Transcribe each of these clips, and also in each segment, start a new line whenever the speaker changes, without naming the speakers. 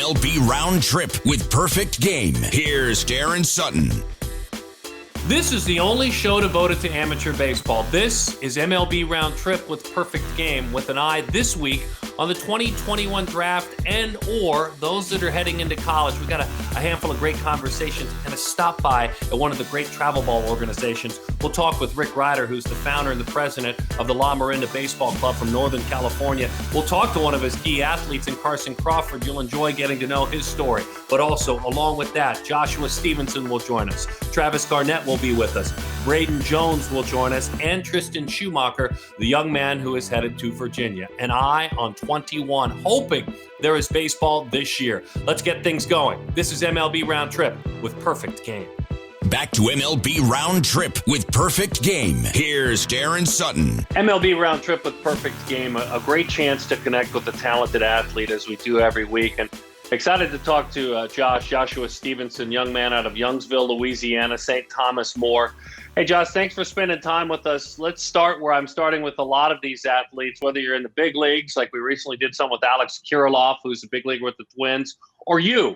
MLB Roundtrip with Perfect Game. Here's Darren Sutton.
This is the only show devoted to amateur baseball. This is MLB Roundtrip with Perfect Game, with an eye this week on the 2021 draft and or those that are heading into college. We've got a handful of great conversations and a stop by at one of the great travel ball organizations. We'll talk with Rick Ryder, who's the founder and the president of the Lamorinda Baseball Club from Northern California. We'll talk to one of his key athletes in Carson Crawford. You'll enjoy getting to know his story. But also, along with that, Josh Stevenson will join us. Travis Garnett will be with us. Braden Jones will join us, and Tristan Schumacher, the young man who is headed to Virginia. An eye on 21, hoping there is baseball this year. Let's get things going. This is MLB Roundtrip with Perfect Game.
Back to MLB Roundtrip with Perfect Game. Here's Darren Sutton.
MLB Roundtrip with Perfect Game, a great chance to connect with a talented athlete as we do every week. And excited to talk to Joshua Stevenson, young man out of Youngsville, Louisiana, St. Thomas More. Hey, Josh, thanks for spending time with us. Let's start where I'm starting with a lot of these athletes, whether you're in the big leagues, like we recently did some with Alex Kirilloff, who's a big leaguer with the Twins, or you.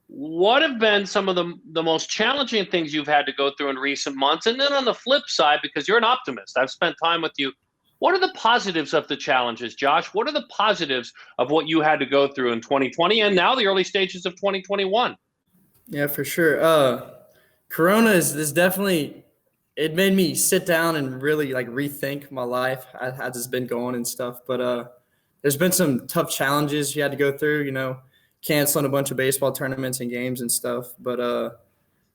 What have been some of the most challenging things you've had to go through in recent months? And then on the flip side, because you're an optimist, I've spent time with you, what are the positives of the challenges, Josh? What are the positives of what you had to go through in 2020 and now the early stages of 2021?
Yeah, for sure. Corona is definitely – it made me sit down and really rethink my life, how it's been going and stuff. But there's been some tough challenges you had to go through, canceling a bunch of baseball tournaments and games and stuff. But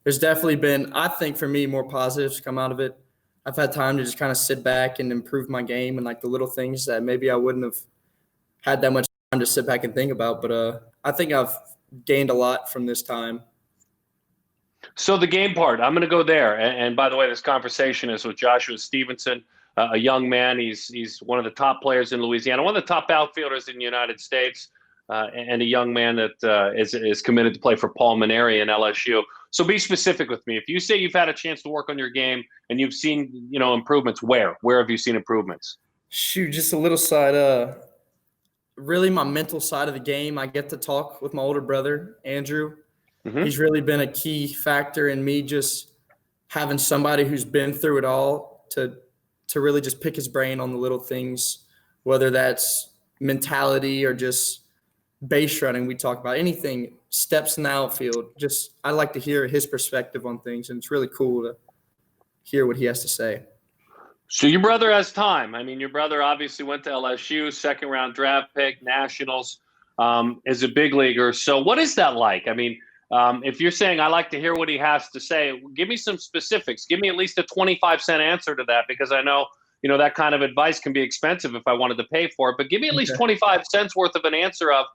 there's definitely been, I think for me, more positives come out of it. I've had time to just kind of sit back and improve my game and the little things that maybe I wouldn't have had that much time to sit back and think about. But I think I've gained a lot from this time.
So the game part, I'm going to go there. And by the way, this conversation is with Joshua Stevenson, a young man. He's one of the top players in Louisiana, one of the top outfielders in the United States, and a young man that is committed to play for Paul Maneri and LSU. So be specific with me. If you say you've had a chance to work on your game and you've seen, improvements, where have you seen improvements?
Shoot, just a little side. Really my mental side of the game. I get to talk with my older brother, Andrew. Mm-hmm. He's really been a key factor in me just having somebody who's been through it all to really just pick his brain on the little things, whether that's mentality or just base running. We talk about anything, steps in the outfield. Just I like to hear his perspective on things, and it's really cool to hear what he has to say.
So your brother has time. I mean, your brother obviously went to LSU, second-round draft pick, Nationals, is a big leaguer. So what is that like? I mean, if you're saying I like to hear what he has to say, give me some specifics. Give me at least a 25-cent answer to that, because I know, that kind of advice can be expensive if I wanted to pay for it. But give me at least 25 cents worth of an answer of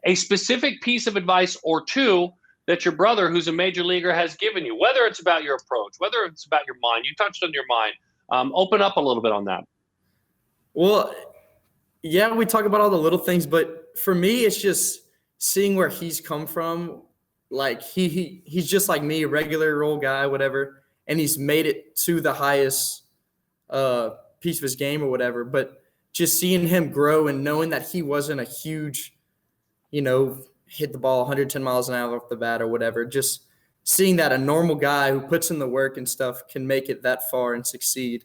a specific piece of advice or two that your brother, who's a major leaguer, has given you, whether it's about your approach, whether it's about your mind. You touched on your mind. Open up a little bit on that.
Well, yeah, we talk about all the little things, but for me, it's just seeing where he's come from. He's just like me, a regular old guy, whatever, and he's made it to the highest piece of his game or whatever. But just seeing him grow and knowing that he wasn't a huge, hit the ball 110 miles an hour off the bat or whatever, just seeing that a normal guy who puts in the work and stuff can make it that far and succeed.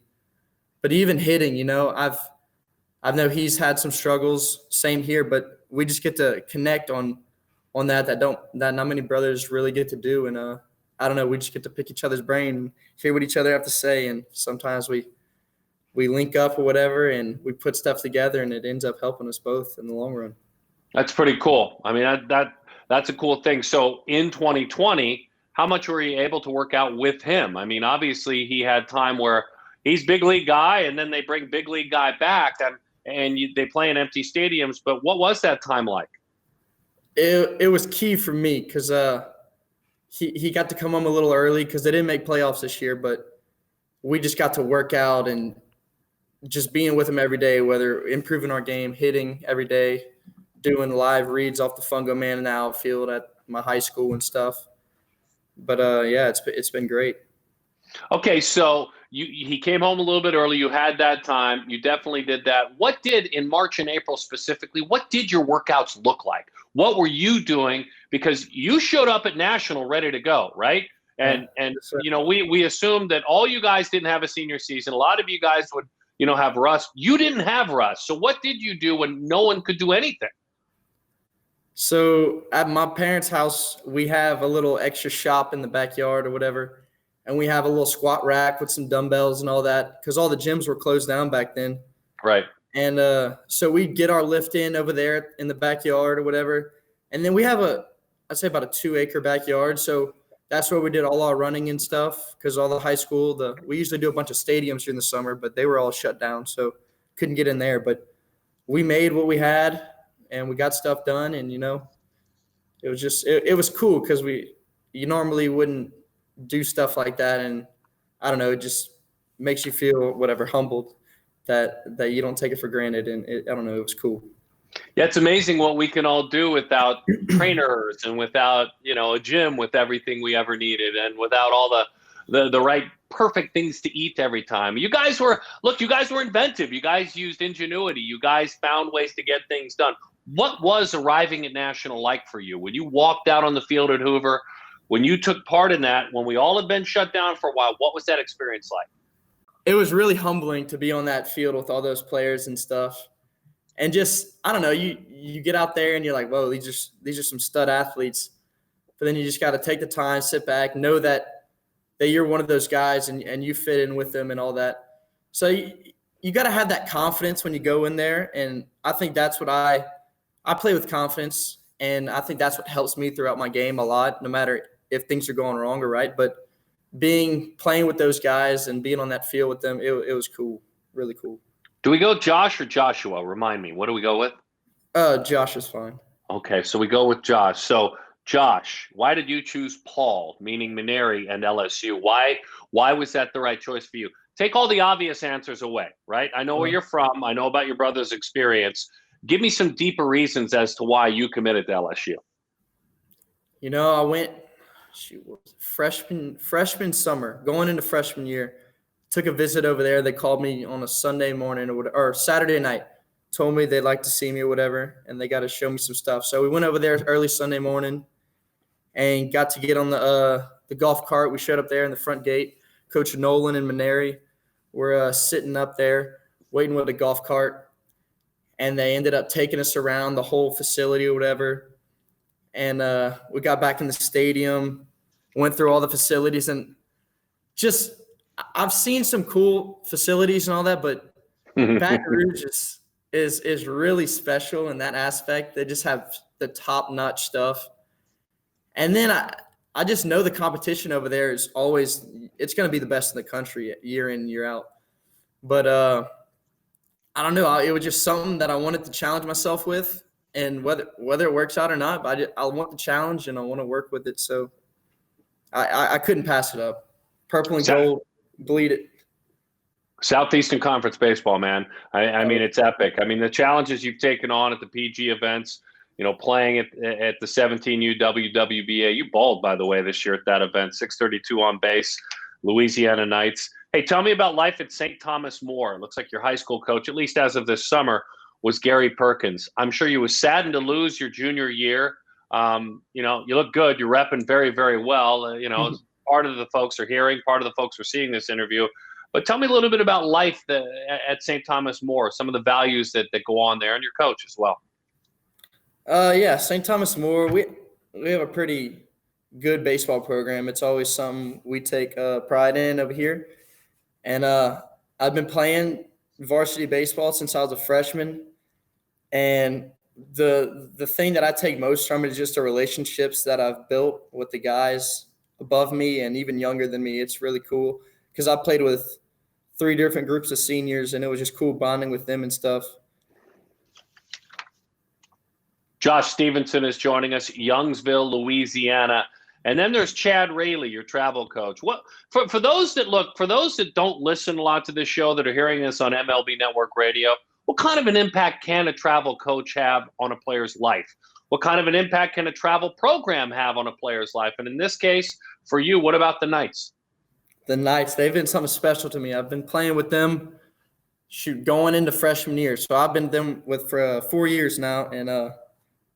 But even hitting, I know he's had some struggles, same here, but we just get to connect on that not many brothers really get to do. And I don't know, we just get to pick each other's brain and hear what each other have to say. And sometimes we link up or whatever, and we put stuff together, and it ends up helping us both in the long run.
That's pretty cool. I mean, that's a cool thing. So in 2020, how much were you able to work out with him? I mean, obviously he had time where he's big league guy, and then they bring big league guy back, and they play in empty stadiums. But what was that time like?
It was key for me because he got to come home a little early because they didn't make playoffs this year, but we just got to work out and just being with him every day, whether improving our game, hitting every day, doing live reads off the Fungo Man in the outfield at my high school and stuff. But, yeah, it's been great.
Okay, so he came home a little bit early. You had that time. You definitely did that. What did, in March and April specifically, what did your workouts look like? What were you doing? Because you showed up at National ready to go, right? And we assumed that all you guys didn't have a senior season. A lot of you guys would, have rust. You didn't have rust. So what did you do when no one could do anything?
So at my parents' house, we have a little extra shop in the backyard or whatever. And we have a little squat rack with some dumbbells and all that because all the gyms were closed down back then.
Right.
And so we'd get our lift in over there in the backyard or whatever. And then we have I'd say about a 2-acre backyard. So that's where we did all our running and stuff because all the high school, we usually do a bunch of stadiums during the summer, but they were all shut down. So couldn't get in there. But we made what we had and we got stuff done. And, it was just it was cool because you normally wouldn't do stuff like that, and I don't know, it just makes you feel humbled that you don't take it for granted, and I don't know, it was cool.
Yeah, it's amazing what we can all do without trainers and without a gym with everything we ever needed, and without all the right perfect things to eat every time. You guys were inventive. You guys used ingenuity. You guys found ways to get things done. What was arriving at National like for you when you walked out on the field at Hoover? When you took part in that, when we all had been shut down for a while, what was that experience like?
It was really humbling to be on that field with all those players and stuff. And just, I don't know, you get out there and you're like, whoa, these are some stud athletes. But then you just got to take the time, sit back, know that you're one of those guys and you fit in with them and all that. So you got to have that confidence when you go in there. And I think that's what I play with confidence. And I think that's what helps me throughout my game a lot, no matter if things are going wrong or right. But playing with those guys and being on that field with them, it was cool, really cool.
Do we go Josh or Joshua? Remind me. What do we go with?
Josh is fine.
Okay, so we go with Josh. So, Josh, why did you choose Paul, meaning Maneri and LSU? Why was that the right choice for you? Take all the obvious answers away, right? I know where you're from. I know about your brother's experience. Give me some deeper reasons as to why you committed to LSU.
I went freshman summer, going into freshman year, took a visit over there. They called me on a Sunday morning or Saturday night, told me they'd like to see me or whatever, and they got to show me some stuff. So we went over there early Sunday morning and got to get on the golf cart. We showed up there in the front gate. Coach Nolan and Maneri were sitting up there waiting with a golf cart, and they ended up taking us around the whole facility or whatever. And we got back in the stadium, went through all the facilities, and just I've seen some cool facilities and all that, but Baton Rouge is really special in that aspect. They just have the top-notch stuff. And then I just know the competition over there is always – it's going to be the best in the country year in, year out. But I don't know. It was just something that I wanted to challenge myself with. And whether it works out or not, but I want the challenge and I want to work with it. So I couldn't pass it up. Purple and gold, bleed it.
Southeastern Conference baseball, man. I mean, it's epic. I mean, the challenges you've taken on at the PG events, playing at the 17U WWBA. You balled, by the way, this year at that event, 632 on base, Louisiana Knights. Hey, tell me about life at St. Thomas More. It looks like your high school coach, at least as of this summer, was Gary Perkins. I'm sure you were saddened to lose your junior year. You look good. You're repping very, very well. Part of the folks are hearing, part of the folks are seeing this interview. But tell me a little bit about life at St. Thomas More, some of the values that go on there, and your coach as well.
Yeah, St. Thomas More, we have a pretty good baseball program. It's always something we take pride in over here. And I've been playing varsity baseball since I was a freshman. And the thing that I take most from it is just the relationships that I've built with the guys above me and even younger than me. It's really cool because I played with 3 different groups of seniors, and it was just cool bonding with them and stuff.
Josh Stevenson is joining us, Youngsville, Louisiana. And then there's Chad Rayleigh, your travel coach. What for those that don't listen a lot to this show that are hearing this on MLB Network Radio, what kind of an impact can a travel coach have on a player's life? What kind of an impact can a travel program have on a player's life? And in this case, for you, what about the Knights?
the Knights, they've been something special to me. I've been playing with them, going into freshman year. So I've been them with for 4 years now, and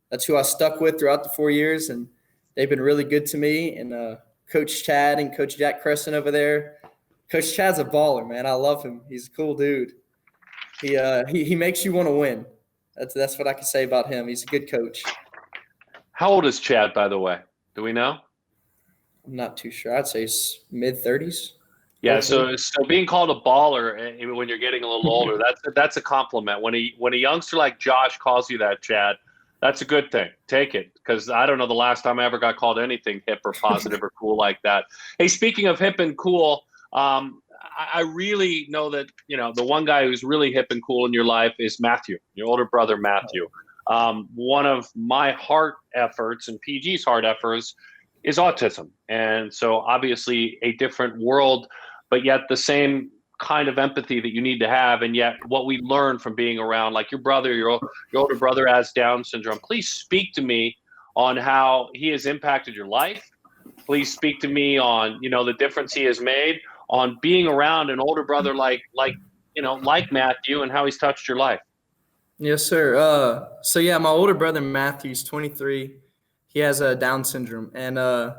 that's who I stuck with throughout the 4 years, and they've been really good to me. And Coach Chad and Coach Jack Crescent over there. Coach Chad's a baller, man. I love him. He's a cool dude. He makes you want to win. That's what I can say about him. He's a good coach.
How old is Chad, by the way? Do we know?
I'm not too sure. I'd say he's mid-30s.
Yeah, so being called a baller when you're getting a little older, that's a compliment. When a youngster like Josh calls you that, Chad, that's a good thing. Take it, because I don't know the last time I ever got called anything hip or positive or cool like that. Hey, speaking of hip and cool, I really know that, the one guy who's really hip and cool in your life is Matthew, your older brother, Matthew. One of my heart efforts and PG's heart efforts is autism. And so obviously a different world, but yet the same kind of empathy that you need to have. And yet what we learn from being around, like your brother, your older brother has Down syndrome. Please speak to me on how he has impacted your life. Please speak to me on, the difference he has made on being around an older brother like Matthew, and how he's touched your life.
Yes, sir. So yeah, my older brother Matthew's 23. He has Down syndrome, and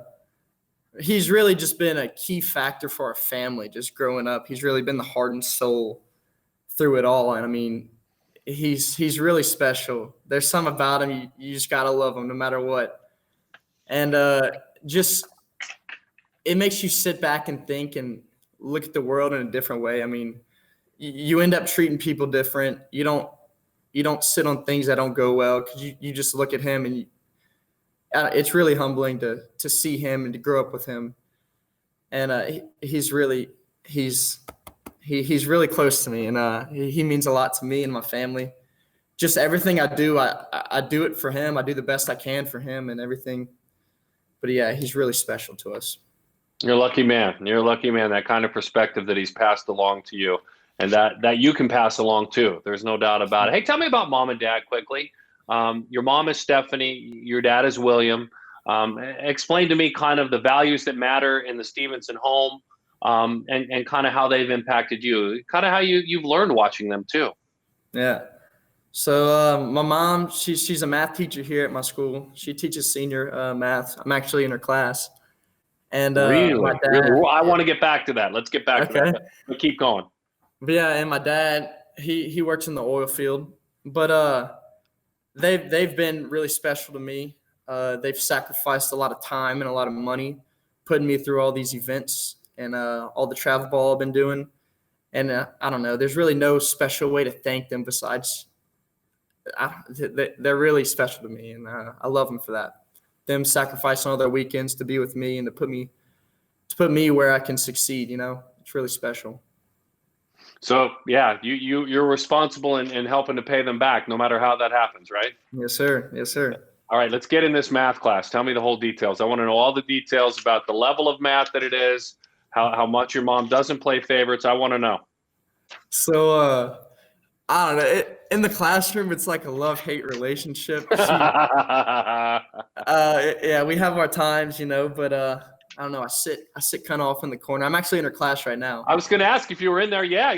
he's really just been a key factor for our family just growing up. He's really been the heart and soul through it all. And I mean, he's really special. There's something about him, you just got to love him no matter what. And just it makes you sit back and think and look at the world in a different way. I mean, you end up treating people different. You don't sit on things that don't go well, because you just look at him, and it's really humbling to see him and to grow up with him. And he's really close to me, and he means a lot to me and my family. Just everything I do, I do it for him. I do the best I can for him and everything. But yeah, he's really special to us.
You're a lucky man. You're a lucky man. That kind of perspective that he's passed along to you, and that you can pass along too. There's no doubt about it. Hey, tell me about mom and dad quickly. Your mom is Stephanie. Your dad is William. Explain to me kind of the values that matter in the Stevenson home, and kind of how they've impacted you. Kind of how you've learned watching them too.
Yeah. So my mom, she's a math teacher here at my school. She teaches senior math. I'm actually in her class. And
really?
My dad,
I want to get back to that. Let's get back to that. But keep going.
But yeah, and my dad, he works in the oil field. But they've been really special to me. They've sacrificed a lot of time and a lot of money putting me through all these events and all the travel ball I've been doing. And I don't know, there's really no special way to thank them besides they're really special to me, and I love them for that. Them sacrificing all their weekends to be with me and to put me where I can succeed. It's really special.
So yeah, you're responsible in helping to pay them back, no matter how that happens, right?
Yes, sir. Yes, sir.
All right, let's get in this math class. Tell me the whole details. I want to know all the details about the level of math that it is, how much your mom doesn't play favorites. I want to know.
So I don't know. In the classroom, it's like a love-hate relationship. Yeah, we have our times, but I don't know. I sit kind of off in the corner. I'm actually in her class right now.
I was going to ask if you were in there. Yeah.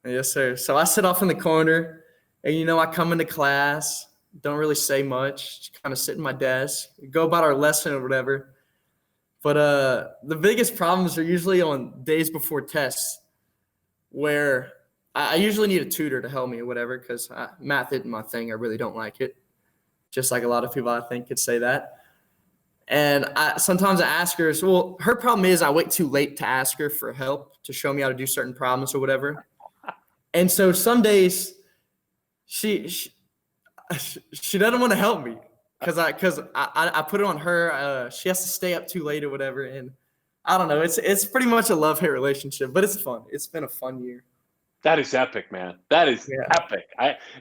Yes, sir. So I sit off in the corner, and I come into class, don't really say much, just kind of sit in my desk, go about our lesson or whatever. But the biggest problems are usually on days before tests, where I usually need a tutor to help me or whatever, because math isn't my thing. I really don't like it. Just like a lot of people, I think, could say that. And sometimes I ask her, her problem is I wait too late to ask her for help to show me how to do certain problems or whatever. And so some days she doesn't want to help me because I put it on her. She has to stay up too late or whatever. And I don't know. It's pretty much a love-hate relationship, but it's fun. It's been a fun year.
That is epic, man. That is epic.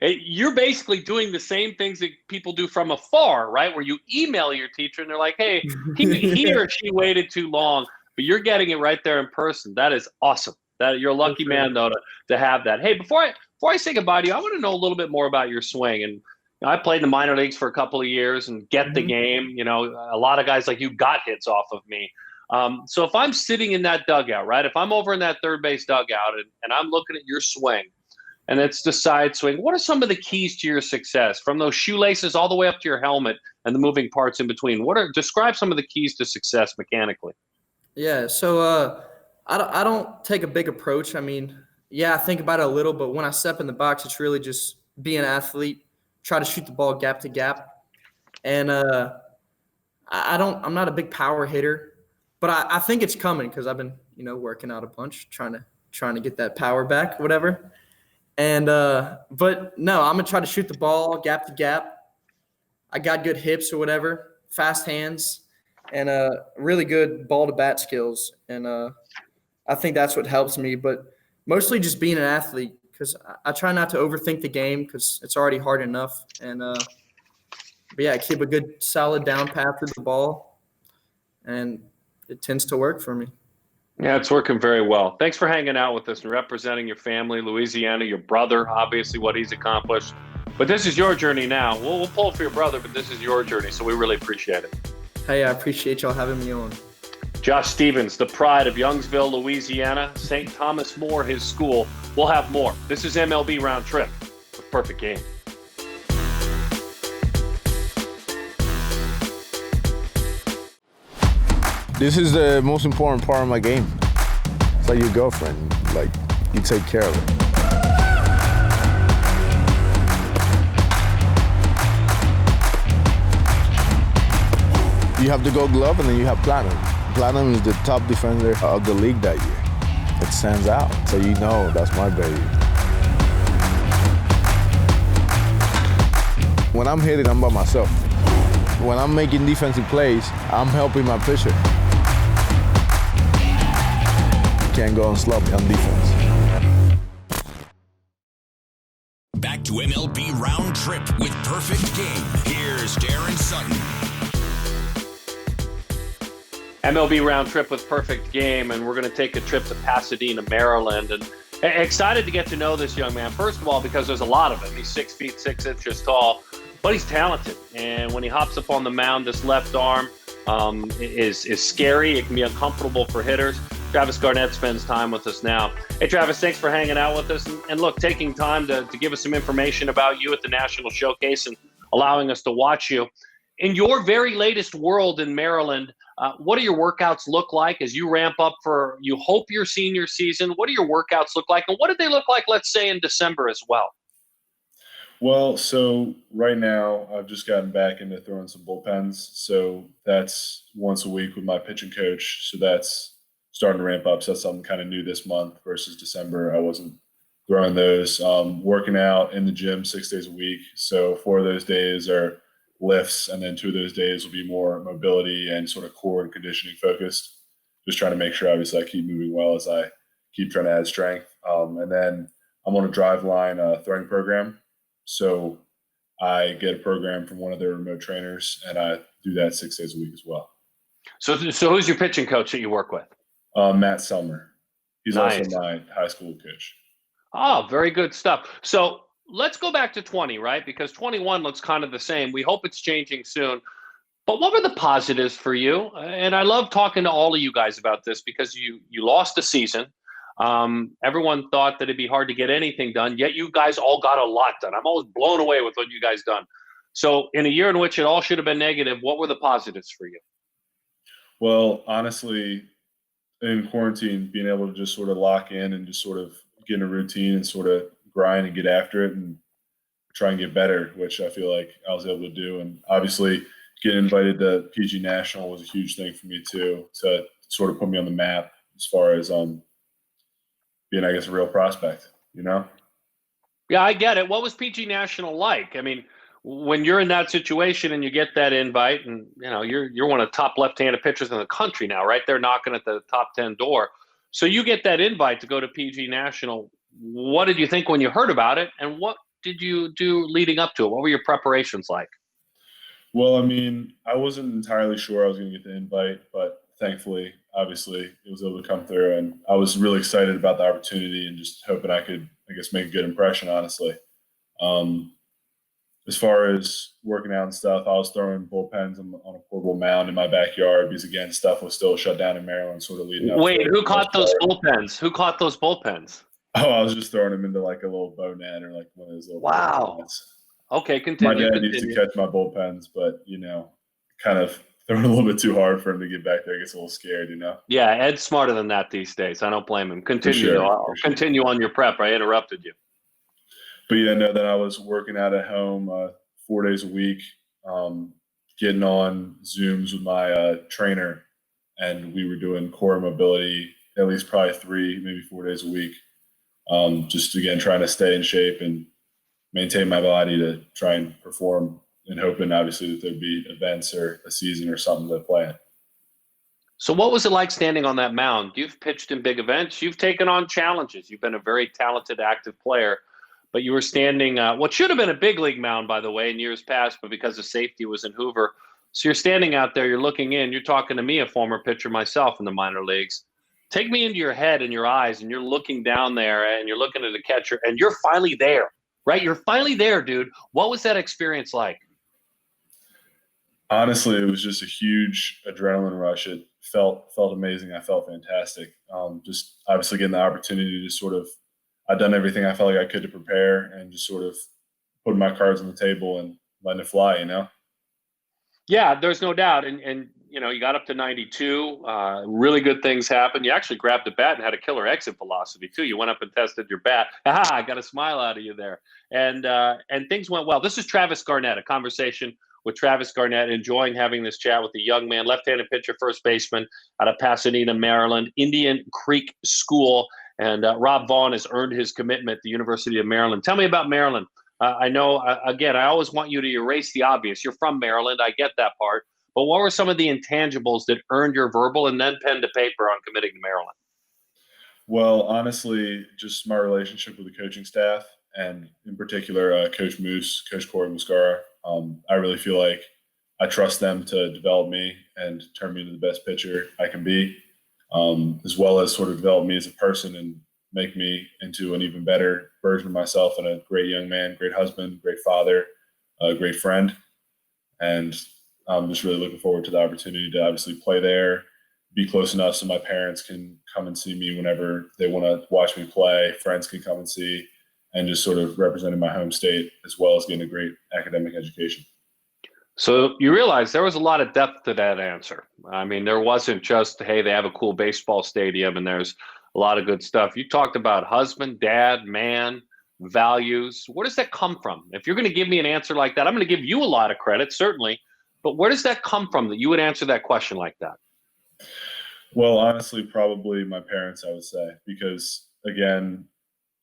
You're basically doing the same things that people do from afar, right? Where you email your teacher and they're like, hey, he or she waited too long, but you're getting it right there in person. That is awesome. That you're a lucky man, though, to have that. Hey, before I say goodbye to you, I want to know a little bit more about your swing. And I played in the minor leagues for a couple of years and get the game. A lot of guys like you got hits off of me. So if I'm sitting in that dugout, right, if I'm over in that third base dugout and I'm looking at your swing, and it's the side swing, what are some of the keys to your success, from those shoelaces all the way up to your helmet and the moving parts in between? Describe some of the keys to success mechanically?
Yeah, so I don't take a big approach. I mean, yeah, I think about it a little, but when I step in the box, it's really just be an athlete, try to shoot the ball gap to gap. And I'm not a big power hitter, but I think it's coming because I've been, working out a bunch, trying to get that power back, whatever. And but no, I'm gonna try to shoot the ball gap to gap. I got good hips or whatever, fast hands, and really good ball to bat skills. And I think that's what helps me. But mostly just being an athlete, because I try not to overthink the game because it's already hard enough. And but yeah, keep a good solid down path through the ball, and it tends to work for me.
Yeah, it's working very well. Thanks for hanging out with us and representing your family, Louisiana, your brother, obviously what he's accomplished. But this is your journey now. We'll pull for your brother, but this is your journey, so we really appreciate it.
Hey, I appreciate y'all having me on.
Josh Stevenson, the pride of Youngsville, Louisiana, St. Thomas More, his school. We'll have more. This is MLB Round Trip with Perfect Game.
This is the most important part of my game. It's like your girlfriend, like you take care of it. You have the Gold Glove and then you have Platinum. Platinum is the top defender of the league that year. It stands out, so you know that's my baby. When I'm hitting, I'm by myself. When I'm making defensive plays, I'm helping my pitcher. Can't go on sloppy on defense.
Back to MLB Round Trip with Perfect Game. Here's Darren Sutton.
MLB Round Trip with Perfect Game, and we're going to take a trip to Pasadena, Maryland. And excited to get to know this young man. First of all, because there's a lot of him. He's 6 feet 6 inches tall, but he's talented. And when he hops up on the mound, this left arm is scary. It can be uncomfortable for hitters. Travis Garnett spends time with us now. Hey, Travis, thanks for hanging out with us. And look, taking time to give us some information about you at the National Showcase and allowing us to watch you. In your very latest world in Maryland, what do your workouts look like as you ramp up for, you hope, your senior season? What do your workouts look like? And what did they look like, let's say, in December as well?
Well, so right now I've just gotten back into throwing some bullpens. So that's once a week with my pitching coach. So that's starting to ramp up. So that's something kind of new this month versus December. I wasn't throwing those. Working out in the gym 6 days a week. So 4 of those days are lifts, and then 2 of those days will be more mobility and sort of core and conditioning focused. Just trying to make sure, obviously, I keep moving well as I keep trying to add strength. And then I'm on a Driveline throwing program. So I get a program from one of their remote trainers, and I do that 6 days a week as well.
So who's your pitching coach that you work with?
Matt Selmer. He's
Nice.
also my high school coach.
Oh, very good stuff. So let's go back to 20, right? Because 21 looks kind of the same. We hope it's changing soon. But what were the positives for you? And I love talking to all of you guys about this because you lost a season. Everyone thought that it'd be hard to get anything done, yet you guys all got a lot done. I'm always blown away with what you guys done. So in a year in which it all should have been negative, what were the positives for you?
Well, honestly, in quarantine, being able to just sort of lock in and just sort of get in a routine and sort of grind and get after it and try and get better, which I feel like I was able to do. And obviously getting invited to PG National was a huge thing for me too, to sort of put me on the map as far as being, I guess, a real prospect, you know?
Yeah, I get it. What was PG National like? I mean, when you're in that situation and you get that invite, and you're one of the top left-handed pitchers in the country now, right? They're knocking at the top 10 door. So you get that invite to go to PG National. What did you think when you heard about it, and what did you do leading up to it? What were your preparations like?
Well, I mean, I wasn't entirely sure I was going to get the invite, but thankfully, obviously, it was able to come through, and I was really excited about the opportunity and just hoping I could, I guess, make a good impression, honestly. as far as working out and stuff, I was throwing bullpens on a portable mound in my backyard because, again, stuff was still shut down in Maryland, sort of leading up.
Wait, who caught those bullpens? Who caught those bullpens?
Oh, I was just throwing them into like a little bow net or like one of those little.
Wow. Okay, continue.
My dad used to catch my bullpens, but, kind of throwing a little bit too hard for him to get back there. He gets a little scared,
Yeah, Ed's smarter than that these days. I don't blame him. Continue. I'll continue on your prep. I interrupted you.
But then I was working out at home 4 days a week, getting on Zooms with my trainer, and we were doing core mobility at least probably 3, maybe 4 days a week. Just again, trying to stay in shape and maintain my body to try and perform, and hoping obviously that there'd be events or a season or something to play in.
So what was it like standing on that mound? You've pitched in big events. You've taken on challenges. You've been a very talented, active player, but you were standing what should have been a big league mound, by the way, in years past, but because of safety was in Hoover. So you're standing out there, you're looking in, you're talking to me, a former pitcher myself in the minor leagues. Take me into your head and your eyes, and you're looking down there and you're looking at the catcher, and you're finally there, right? You're finally there, dude. What was that experience like?
Honestly, it was just a huge adrenaline rush. It felt amazing. I felt fantastic. Just obviously getting the opportunity to I'd done everything I felt like I could to prepare, and just sort of putting my cards on the table and letting it fly,
Yeah, there's no doubt. And you got up to 92. Really good things happened. You actually grabbed the bat and had a killer exit velocity too. You went up and tested your bat. I got a smile out of you there. And things went well. This is Travis Garnett, a conversation with Travis Garnett, enjoying having this chat with the young man, left-handed pitcher, first baseman out of Pasadena, Maryland, Indian Creek School. And Rob Vaughn has earned his commitment at the University of Maryland. Tell me about Maryland. I know, again, I always want you to erase the obvious. You're from Maryland. I get that part. But what were some of the intangibles that earned your verbal and then pen to paper on committing to Maryland?
Well, honestly, just my relationship with the coaching staff, and in particular, Coach Moose, Coach Corey Muscara. I really feel like I trust them to develop me and turn me into the best pitcher I can be, as well as sort of develop me as a person and make me into an even better version of myself, and a great young man, great husband, great father, a great friend. And I'm just really looking forward to the opportunity to obviously play there, be close enough so my parents can come and see me whenever they want to watch me play. Friends can come and see, and just sort of representing my home state, as well as getting a great academic education.
So you realize there was a lot of depth to that answer. I mean, there wasn't just, hey, they have a cool baseball stadium and there's a lot of good stuff. You talked about husband, dad, man, values. Where does that come from? If you're going to give me an answer like that, I'm going to give you a lot of credit, certainly. But where does that come from that you would answer that question like that?
Well, honestly, probably my parents, I would say, because, again,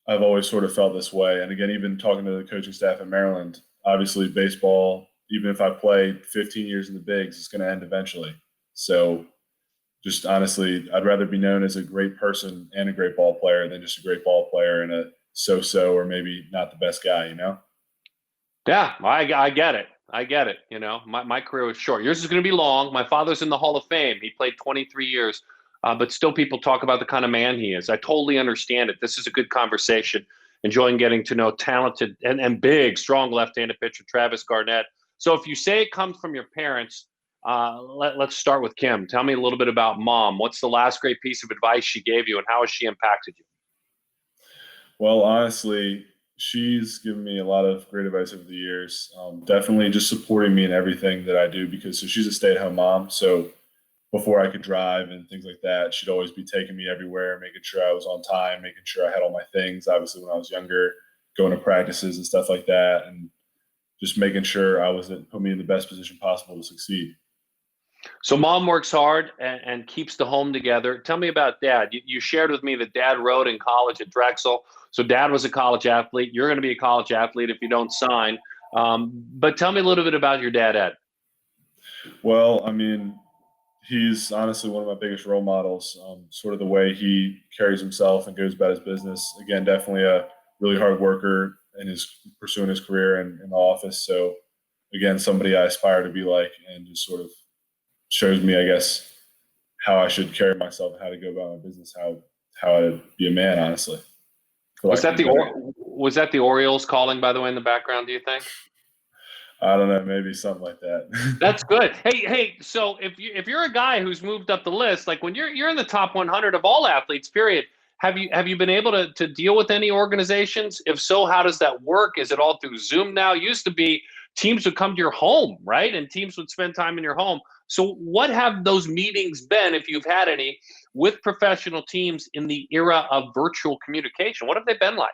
I've always sort of felt this way. And again, even talking to the coaching staff in Maryland, obviously baseball, even if I play 15 years in the bigs, it's going to end eventually. So just honestly, I'd rather be known as a great person and a great ball player than just a great ball player and a so-so or maybe not the best guy,
Yeah, I get it. I get it. My career was short. Yours is going to be long. My father's in the Hall of Fame. He played 23 years. But still people talk about the kind of man he is. I totally understand it. This is a good conversation. Enjoying getting to know talented and big, strong left-handed pitcher Travis Garnett. So if you say it comes from your parents, let's start with Kim. Tell me a little bit about Mom. What's the last great piece of advice she gave you, and how has she impacted you?
Well, honestly, she's given me a lot of great advice over the years. Definitely just supporting me in everything that I do, because she's a stay-at-home mom. So before I could drive and things like that, she'd always be taking me everywhere, making sure I was on time, making sure I had all my things. Obviously, when I was younger, going to practices and stuff like that, and just making sure put me in the best position possible to succeed.
So Mom works hard and keeps the home together. Tell me about Dad. You shared with me that Dad rode in college at Drexel. So Dad was a college athlete. You're going to be a college athlete if you don't sign. But tell me a little bit about your dad, Ed.
Well, I mean, he's honestly one of my biggest role models, sort of the way he carries himself and goes about his business. Again, definitely a really hard worker in pursuing his career in the office. So again, somebody I aspire to be like, and just sort of shows me, I guess, how I should carry myself and how to go about my business, how to be a man, honestly.
Was that the Orioles calling, by the way, in the background, do you think?
I don't know, maybe something like that.
That's good. Hey. So if you're a guy who's moved up the list, like when you're in the top 100 of all athletes, period. Have you been able to deal with any organizations? If so, how does that work? Is it all through Zoom now? It used to be teams would come to your home, right? And teams would spend time in your home. So what have those meetings been, if you've had any, with professional teams in the era of virtual communication? What have they been like?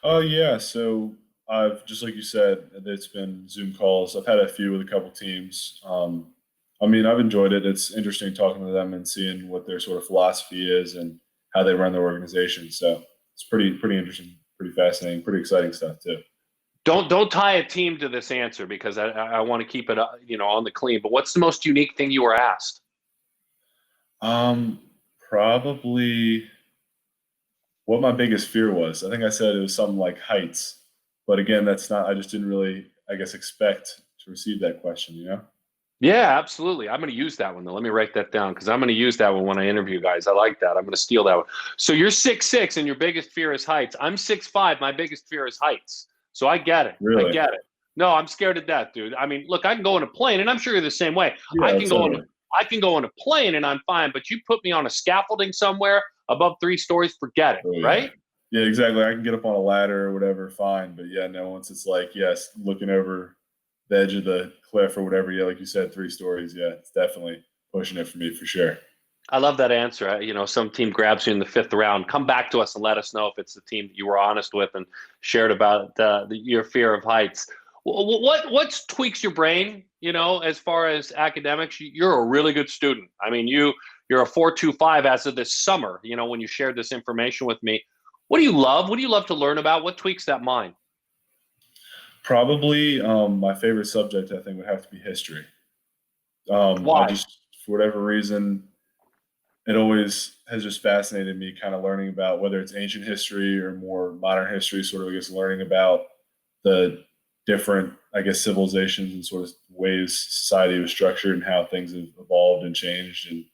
Oh, yeah. So I've, just like you said, it's been Zoom calls. I've had a few with a couple teams. I mean, I've enjoyed it. It's interesting talking to them and seeing what their sort of philosophy is and how they run their organization. So it's pretty interesting, pretty fascinating, pretty exciting stuff too.
Don't tie a team to this answer because I want to keep it on the clean. But what's the most unique thing you were asked?
Probably what my biggest fear was. I think I said it was something like heights, but again, that's not. I just didn't really, I guess, expect to receive that question.
Yeah, absolutely. I'm going to use that one though. Let me write that down because I'm going to use that one when I interview guys. I like that. I'm going to steal that one. So you're 6'6" and your biggest fear is heights. I'm 6'5". My biggest fear is heights. So I get it.
Really?
I get it. No, I'm scared to death, dude. I mean, look, I can go in a plane, and I'm sure you're the same way.
Yeah,
I can go in a plane, and I'm fine. But you put me on a scaffolding somewhere above 3 stories, forget it, right?
Yeah, exactly. I can get up on a ladder or whatever, fine. But yeah, no, once it's like, yes, looking over the edge of the cliff or whatever, yeah, like you said, 3 stories, yeah, it's definitely pushing it for me for sure.
I love that answer. Some team grabs you in the 5th round. Come back to us and let us know if it's the team that you were honest with and shared about your fear of heights. What tweaks your brain, as far as academics? You're a really good student. I mean, you're a 4.25 as of this summer, when you shared this information with me. What do you love? What do you love to learn about? What tweaks that mind?
Probably my favorite subject, I think, would have to be history.
Why?
For whatever reason, it always has just fascinated me kind of learning about whether it's ancient history or more modern history, sort of, I guess, learning about the different, I guess, civilizations and sort of ways society was structured and how things have evolved and changed and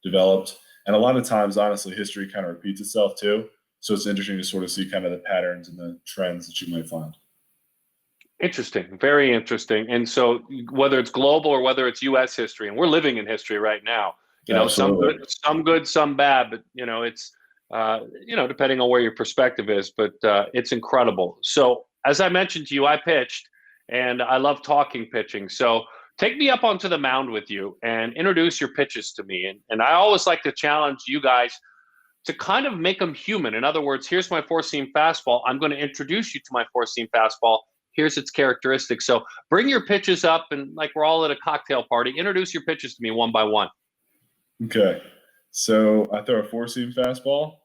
developed. And a lot of times, honestly, history kind of repeats itself too. So it's interesting to sort of see kind of the patterns and the trends that you might find.
Interesting. Very interesting. And so whether it's global or whether it's U.S. history, and we're living in history right now,
Absolutely.
some good, some bad, but it's depending on where your perspective is, but it's incredible. So as I mentioned to you, I pitched and I love talking pitching. So take me up onto the mound with you and introduce your pitches to me. And I always like to challenge you guys to kind of make them human. In other words, here's my 4-seam fastball. I'm going to introduce you to my 4-seam fastball. Here's its characteristics. So bring your pitches up and like we're all at a cocktail party, introduce your pitches to me one by one.
Okay. So I throw a 4-seam fastball.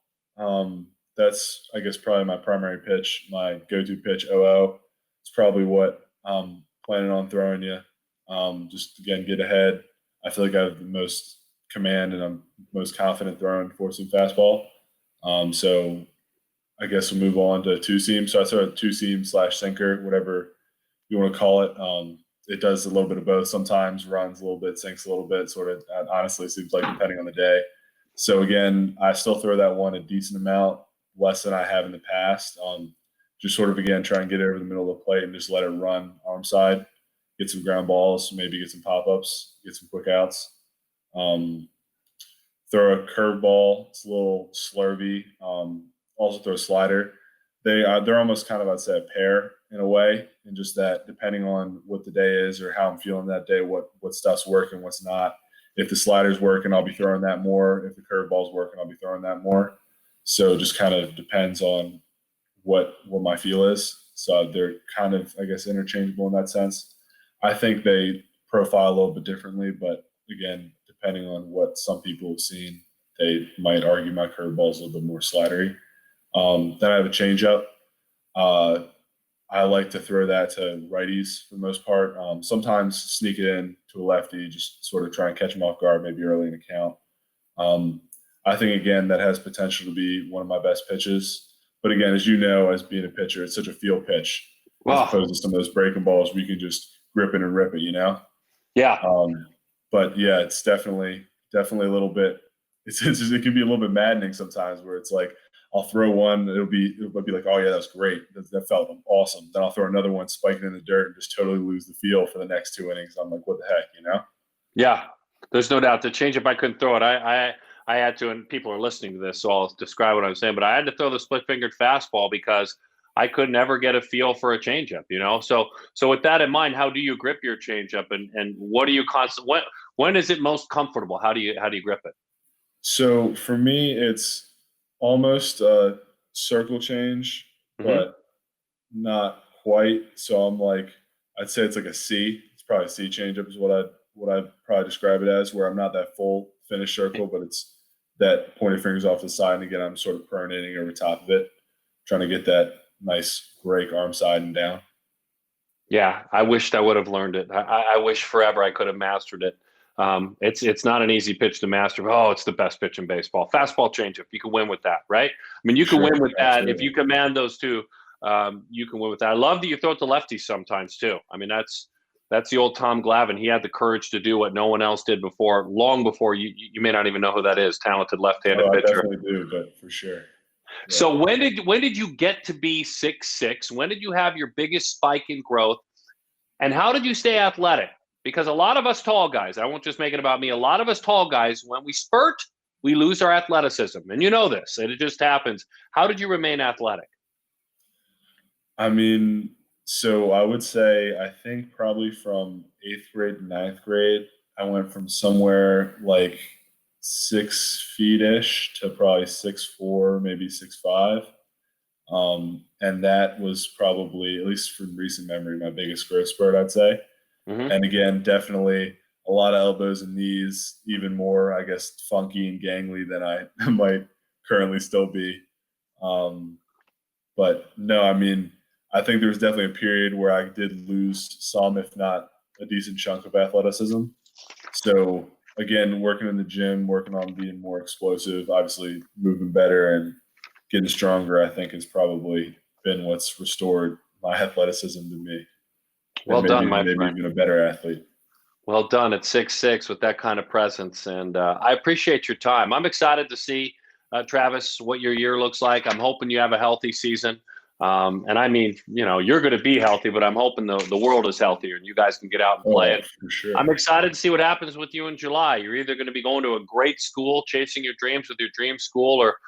That's, I guess, probably my primary pitch, my go-to pitch, 0-0. It's probably what I'm planning on throwing you. Just, again, get ahead. I feel like I have the most command and I'm most confident throwing 4-seam fastball. So I guess we'll move on to 2-seam. So I throw a 2-seam / sinker, whatever you want to call it. It does a little bit of both. Sometimes runs a little bit, sinks a little bit, sort of, honestly, seems like depending on the day. So again, I still throw that one a decent amount, less than I have in the past. Just sort of, again, try and get it over the middle of the plate and just let it run arm side, get some ground balls, maybe get some pop-ups, get some quick outs. Throw a curveball. It's a little slurvy. Also throw a slider. They're almost kind of, I'd say, a pair in a way, and just that depending on what the day is or how I'm feeling that day, what stuff's working, what's not. If the slider's working, I'll be throwing that more. If the curveball's working, I'll be throwing that more. So it just kind of depends on what my feel is. So they're kind of, I guess, interchangeable in that sense. I think they profile a little bit differently, but again, depending on what some people have seen, they might argue my curveball is a little bit more slidery. Then I have a changeup. I like to throw that to righties for the most part. Sometimes sneak it in to a lefty, just sort of try and catch them off guard, maybe early in the count. I think, again, that has potential to be one of my best pitches. But again, as you know, as being a pitcher, it's such a feel pitch as opposed to some of those breaking balls where you can just grip it and rip it,
Yeah.
But yeah, it's definitely a little bit. It can be a little bit maddening sometimes, where it's like I'll throw one. It'll be like, oh yeah, that was great. That felt awesome. Then I'll throw another one, spiking in the dirt, and just totally lose the feel for the next 2 innings. I'm like, what the heck, you know?
Yeah, there's no doubt. The changeup, I couldn't throw it. I had to, and people are listening to this, so I'll describe what I'm saying. But I had to throw the split-fingered fastball because I could never get a feel for a changeup. You know, so with that in mind, how do you grip your changeup, and what are you when is it most comfortable? How do you grip it?
So for me, it's almost a circle change, but not quite. So I'm like, I'd say it's like a C. It's probably a C changeup is what I'd probably describe it as, where I'm not that full finish circle, but it's that pointed fingers off the side. And again, I'm sort of pronating over top of it, trying to get that nice break arm side and down.
Yeah, I wished I would have learned it. I wish forever I could have mastered it. It's not an easy pitch to master. Oh, it's the best pitch in baseball. Fastball, changeup. You can win with that, right? I mean, you can win with that. Absolutely. If you command those two, you can win with that. I love that you throw it to lefties sometimes too. I mean, that's the old Tom Glavine. He had the courage to do what no one else did before, long before you may not even know who that is. Talented left-handed pitcher.
I definitely do, but for sure. Yeah.
So when did you get to be 6'6"? When did you have your biggest spike in growth? And how did you stay athletic? Because a lot of us tall guys, I won't just make it about me, a lot of us tall guys, when we spurt, we lose our athleticism. And you know this, and it just happens. How did you remain athletic?
I mean, so I would say, I think probably from 8th grade to 9th grade, I went from somewhere like 6 feet-ish to probably 6'4", maybe 6'5". And that was probably, at least from recent memory, my biggest growth spurt, I'd say. And again, definitely a lot of elbows and knees, even more, I guess, funky and gangly than I might currently still be. But no, I mean, I think there was definitely a period where I did lose some, if not a decent chunk of athleticism. So again, working in the gym, working on being more explosive, obviously moving better and getting stronger, I think has probably been what's restored my athleticism to me.
Well done, my friend.
Maybe even a better athlete.
Well done at 6'6" with that kind of presence. And I appreciate your time. I'm excited to see, Travis, what your year looks like. I'm hoping you have a healthy season. And I mean, you know, you're going to be healthy, but I'm hoping the world is healthier and you guys can get out and play.
For sure.
I'm excited to see what happens with you in July. You're either going to be going to a great school, chasing your dreams with your dream school, or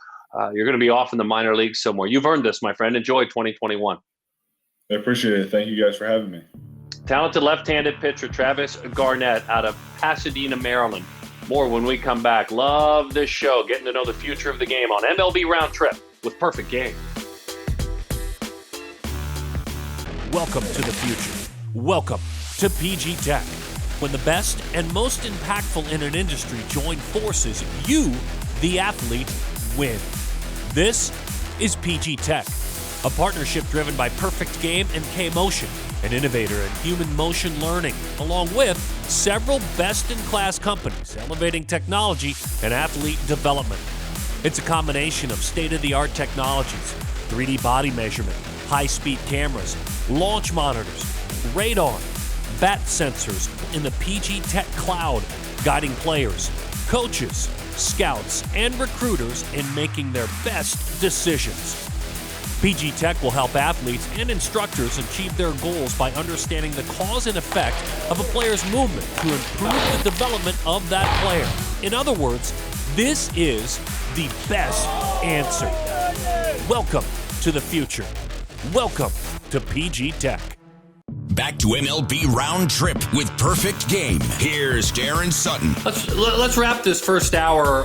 you're going to be off in the minor leagues somewhere. You've earned this, my friend. Enjoy 2021.
I appreciate it. Thank you guys for having me.
Talented left-handed pitcher Travis Garnett out of Pasadena, Maryland. More when we come back. Love this show, getting to know the future of the game on MLB Roundtrip with Perfect Game.
Welcome to the future. Welcome to PG Tech. When the best and most impactful in an industry join forces, you, the athlete, win. This is PG Tech, a partnership driven by Perfect Game and K-Motion, an innovator in human motion learning, along with several best-in-class companies elevating technology and athlete development. It's a combination of state-of-the-art technologies, 3D body measurement, high-speed cameras, launch monitors, radar, bat sensors in the PG Tech cloud, guiding players, coaches, scouts, and recruiters in making their best decisions. PG Tech will help athletes and instructors achieve their goals by understanding the cause and effect of a player's movement to improve the development of that player. In other words, this is the best answer. Welcome to the future. Welcome to PG Tech.
Back to MLB Round Trip with Perfect Game. Here's Darren Sutton.
Let's wrap this first hour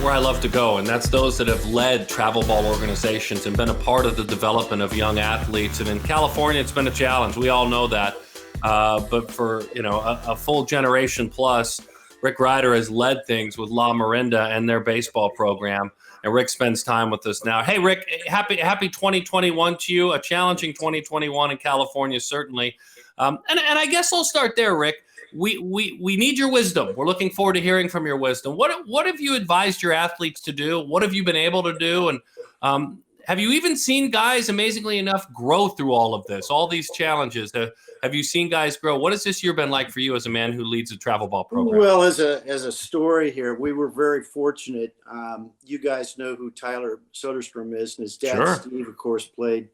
where I love to go, and that's those that have led travel ball organizations and been a part of the development of young athletes. And in California, it's been a challenge. We all know that. But for a full generation plus, Rick Ryder has led things with Lamorinda and their baseball program. And Rick spends time with us now. Hey, Rick, happy 2021 to you. A challenging 2021 in California, certainly. And I guess I'll start there, Rick. We need your wisdom. We're looking forward to hearing from your wisdom. What have you advised your athletes to do? What have you been able to do? And have you even seen guys, amazingly enough, grow through all of this, all these challenges? Have you seen guys grow? What has this year been like for you as a man who leads a travel ball program?
Well, as a story here, we were very fortunate. You guys know who Tyler Soderstrom is, and his dad,
Sure.
Steve, of course, played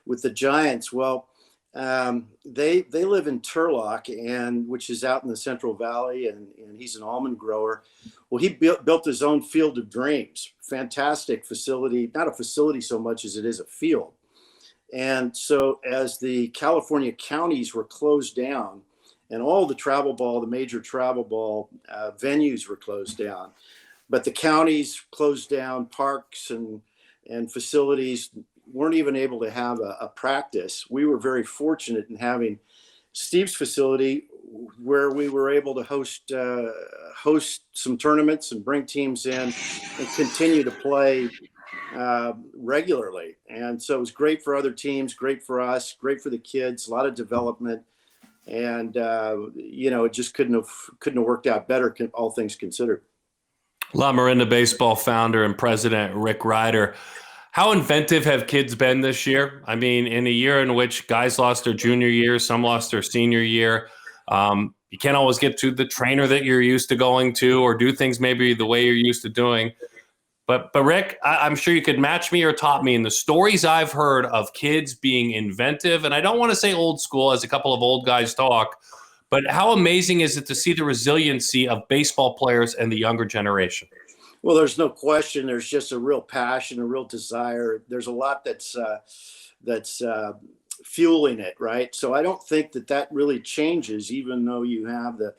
with the Giants. Well, they live in Turlock, which is out in the Central Valley, and he's an almond grower. Well, he built his own Field of Dreams, fantastic facility, not a facility so much as it is a field. And so as the California counties were closed down and all the major travel ball venues were closed down, but the counties closed down parks and facilities, weren't even able to have a practice. We were very fortunate in having Steve's facility where we were able to host some tournaments and bring teams in and continue to play regularly. And so it was great for other teams, great for us, great for the kids, a lot of development. And, it just couldn't have worked out better, all things considered.
Lamorinda baseball founder and president Rick Ryder. How inventive have kids been this year? I mean, in a year in which guys lost their junior year, some lost their senior year, you can't always get to the trainer that you're used to going to or do things maybe the way you're used to doing. But Rick, I'm sure you could match me or top me in the stories I've heard of kids being inventive. And I don't want to say old school as a couple of old guys talk, but how amazing is it to see the resiliency of baseball players and the younger generation?
Well, there's no question. There's just a real passion, a real desire. There's a lot that's fueling it, right? So I don't think that really changes, even though you have the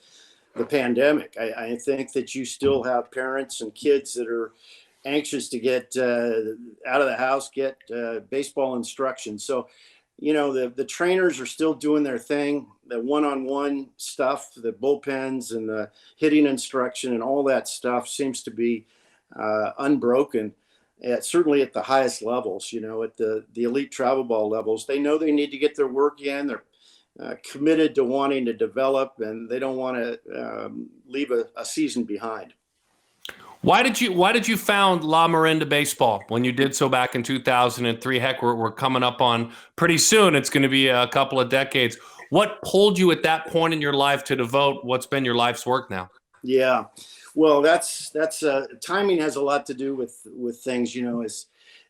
pandemic. I think that you still have parents and kids that are anxious to get out of the house, get baseball instruction. So, the trainers are still doing their thing. The one-on-one stuff, the bullpens and the hitting instruction and all that stuff seems to be unbroken. Certainly at the highest levels, at the elite travel ball levels. They know they need to get their work in. They're committed to wanting to develop, and they don't want to leave a season behind.
Why did you found Lamorinda Baseball when you did so back in 2003? Heck, we're coming up on pretty soon. It's going to be a couple of decades. What pulled you at that point in your life to devote what's been your life's work now?
Yeah, well, that's timing has a lot to do with things, and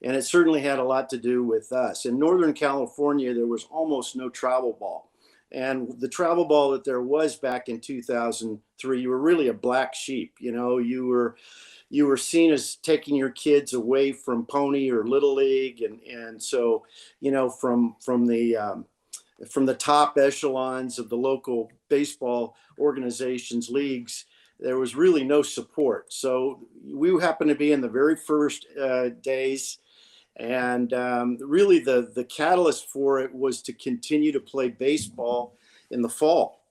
it certainly had a lot to do with us. In Northern California, there was almost no travel ball. And the travel ball that there was back in 2003, you were really a black sheep. You were seen as taking your kids away from Pony or Little League. And so, from the top echelons of the local baseball organizations, leagues, there was really no support. So we happened to be in the very first days. And really the catalyst for it was to continue to play baseball in the fall.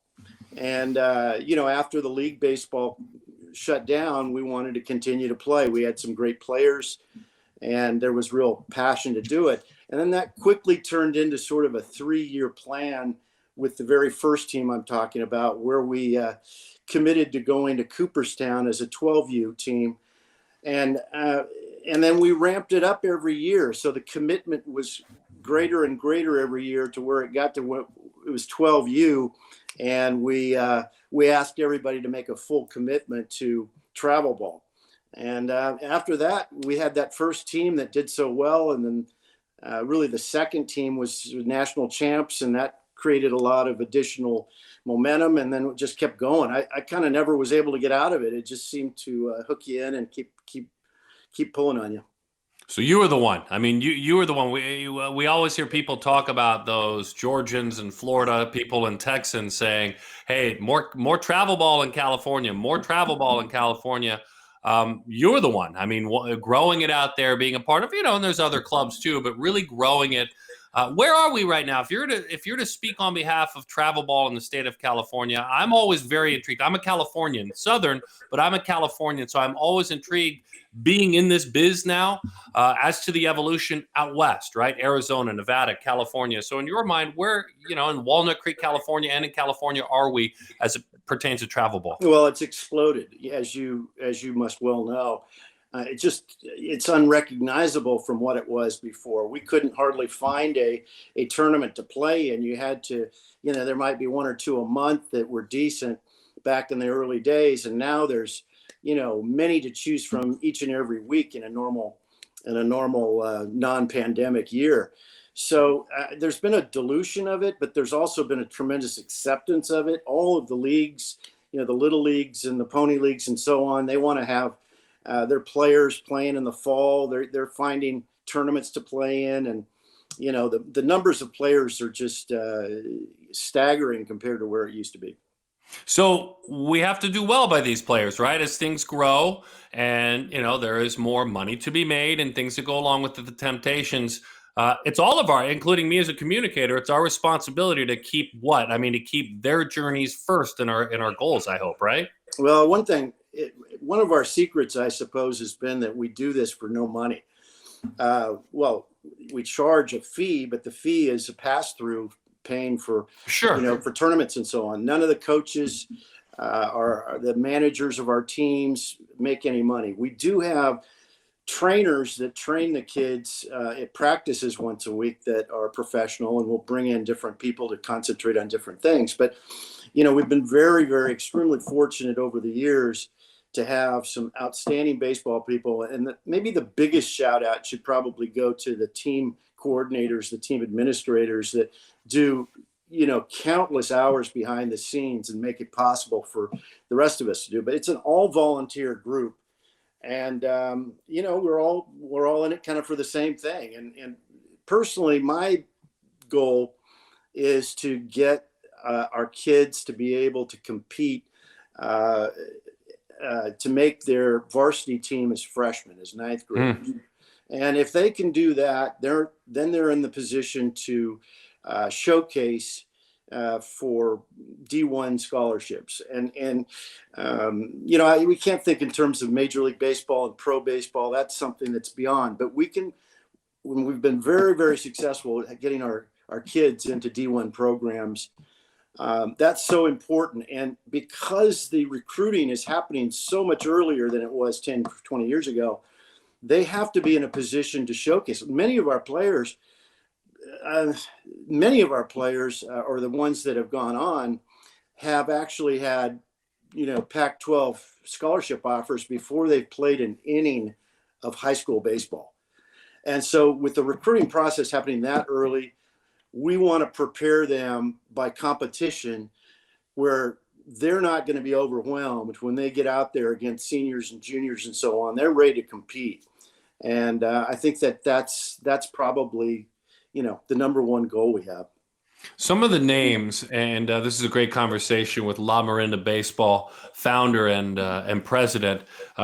And, after the league baseball shut down, we wanted to continue to play. We had some great players and there was real passion to do it. And then that quickly turned into sort of a 3-year plan with the very first team I'm talking about, where we committed to going to Cooperstown as a 12U team. And then we ramped it up every year. So the commitment was greater and greater every year to where it got to it was 12U. And we asked everybody to make a full commitment to travel ball. And after that, we had that first team that did so well. And then really the second team was national champs, and that created a lot of additional momentum. And then it just kept going. I kind of never was able to get out of it. It just seemed to hook you in and keep pulling on you.
So you were the one. I mean, you were the one. We always hear people talk about those Georgians and Florida people and Texans saying, "Hey, more travel ball in California, more travel ball in California." You're the one. I mean, growing it out there, being a part of, and there's other clubs too, but really growing it. Where are we right now? If you're to speak on behalf of travel ball in the state of California, I'm always very intrigued. I'm a Californian, Southern, but I'm a Californian, so I'm always intrigued being in this biz now as to the evolution out west, right? Arizona, Nevada, California. So in your mind, where, in Walnut Creek, California, and in California are we as it pertains to travel ball?
Well, it's exploded, as you must well know. It's unrecognizable from what it was before. We couldn't hardly find a tournament to play in. You had to, there might be one or two a month that were decent back in the early days. And now there's, many to choose from each and every week in a normal non-pandemic year. So there's been a dilution of it, but there's also been a tremendous acceptance of it. All of the leagues, the little leagues and the pony leagues and so on, they want to have their players playing in the fall. They're finding tournaments to play in, and the numbers of players are just staggering compared to where it used to be.
So we have to do well by these players, right? As things grow and, there is more money to be made and things that go along with the temptations. It's all of including me as a communicator, it's our responsibility to keep to keep their journeys first in our goals, I hope, right?
Well, one of our secrets, I suppose, has been that we do this for no money. We charge a fee, but the fee is a pass-through paying for, for tournaments and so on. None of the coaches or the managers of our teams make any money. We do have trainers that train the kids at practices once a week that are professional, and we'll bring in different people to concentrate on different things. But, we've been very, very extremely fortunate over the years to have some outstanding baseball people. And maybe the biggest shout out should probably go to the team coordinators, the team administrators that do, countless hours behind the scenes and make it possible for the rest of us to do. But it's an all volunteer group. And, we're all in it kind of for the same thing. And personally, my goal is to get our kids to be able to compete, to make their varsity team as freshmen, as ninth graders. And if they can do that, they're in the position to showcase for D1 scholarships. And we can't think in terms of Major League Baseball and pro baseball. That's something that's beyond. But we've been very, very successful at getting our kids into D1 programs. That's so important. And because the recruiting is happening so much earlier than it was 10, 20 years ago, they have to be in a position to showcase. Many of our players, or the ones that have gone on, have actually had, Pac-12 scholarship offers before they've played an inning of high school baseball. And so with the recruiting process happening that early, we want to prepare them by competition where they're not going to be overwhelmed when they get out there against seniors and juniors and so on. They're ready to compete. And I think that's probably, the number one goal we have.
Some of the names, and this is a great conversation with Lamorinda Baseball founder and president,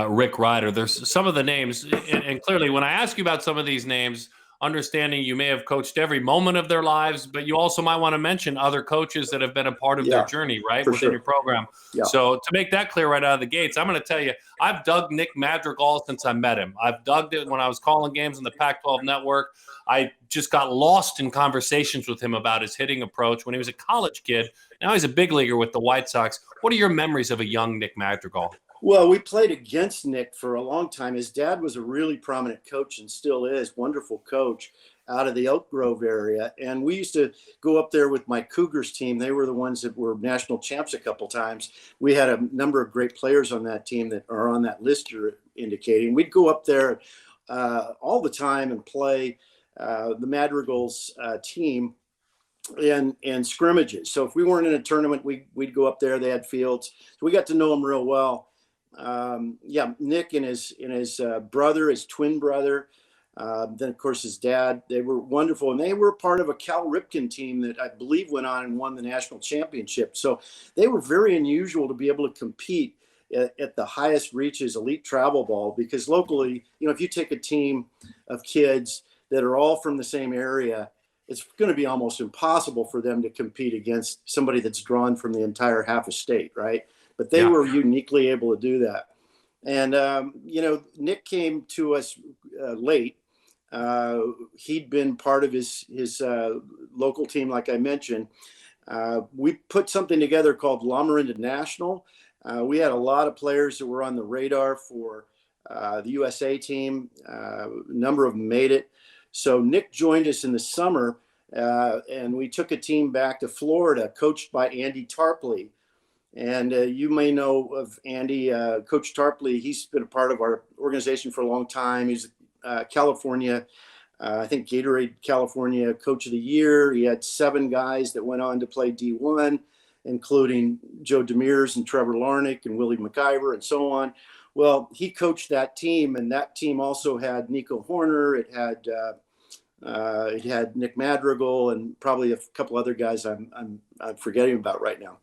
Rick Ryder. There's some of the names, and clearly when I ask you about some of these names, understanding you may have coached every moment of their lives, but you also might want to mention other coaches that have been a part of their journey, right, within your program. Yeah. So to make that clear right out of the gates, I'm going to tell you, I've dug Nick Madrigal since I met him. I've dug it when I was calling games on the Pac-12 network. I just got lost in conversations with him about his hitting approach when he was a college kid. Now he's a big leaguer with the White Sox. What are your memories of a young Nick Madrigal?
Well, we played against Nick for a long time. His dad was a really prominent coach and still is, wonderful coach out of the Elk Grove area. And we used to go up there with my Cougars team. They were the ones that were national champs a couple times. We had a number of great players on that team that are on that list you're indicating. We'd go up there all the time and play the Madrigal's team in scrimmages. So if we weren't in a tournament, we'd go up there. They had fields. So we got to know them real well. Nick and his brother, his twin brother, then of course his dad, they were wonderful. And they were part of a Cal Ripken team that I believe went on and won the national championship. So they were very unusual to be able to compete at the highest reaches, elite travel ball, because locally, if you take a team of kids that are all from the same area, it's going to be almost impossible for them to compete against somebody that's drawn from the entire half a state, right? But they were uniquely able to do that. And, Nick came to us late. He'd been part of his local team, like I mentioned. We put something together called Lamorinda National. We had a lot of players that were on the radar for the USA team. A number of them made it. So Nick joined us in the summer, and we took a team back to Florida, coached by Andy Tarpley. And you may know of Andy, Coach Tarpley. He's been a part of our organization for a long time. He's California, I think Gatorade California Coach of the Year. He had 7 guys that went on to play D1, including Joe Demers and Trevor Larnach and Willie McIver and so on. Well, he coached that team, and that team also had Nico Horner. It had Nick Madrigal and probably a couple other guys I'm forgetting about right now.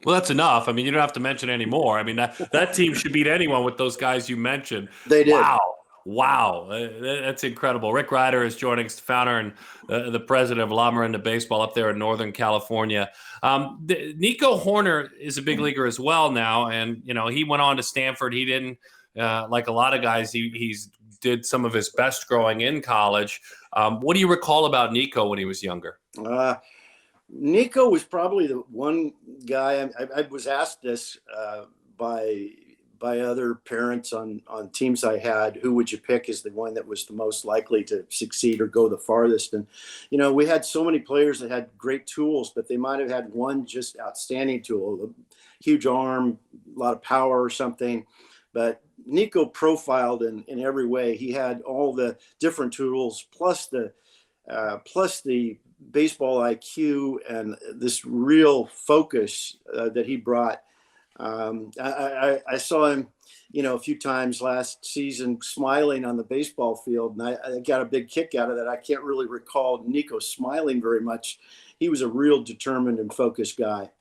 Well, that's enough. I mean, you don't have to mention any more. I mean, that team should beat anyone with those guys you mentioned.
They did.
Wow. That's incredible. Rick Ryder is joining us, founder and the president of Lamorinda Baseball up there in Northern California. Nico Horner is a big leaguer as well now. And, he went on to Stanford. He didn't, like a lot of guys, he's did some of his best growing in college. What do you recall about Nico when he was younger?
Nico was probably the one guy. I was asked this by other parents on teams I had, who would you pick as the one that was the most likely to succeed or go the farthest? And, we had so many players that had great tools, but they might have had one just outstanding tool, a huge arm, a lot of power or something. But Nico profiled in every way. He had all the different tools, plus the baseball IQ and this real focus that he brought. I saw him, a few times last season smiling on the baseball field, and I got a big kick out of that. I can't really recall Nico smiling very much. He was a real determined and focused guy.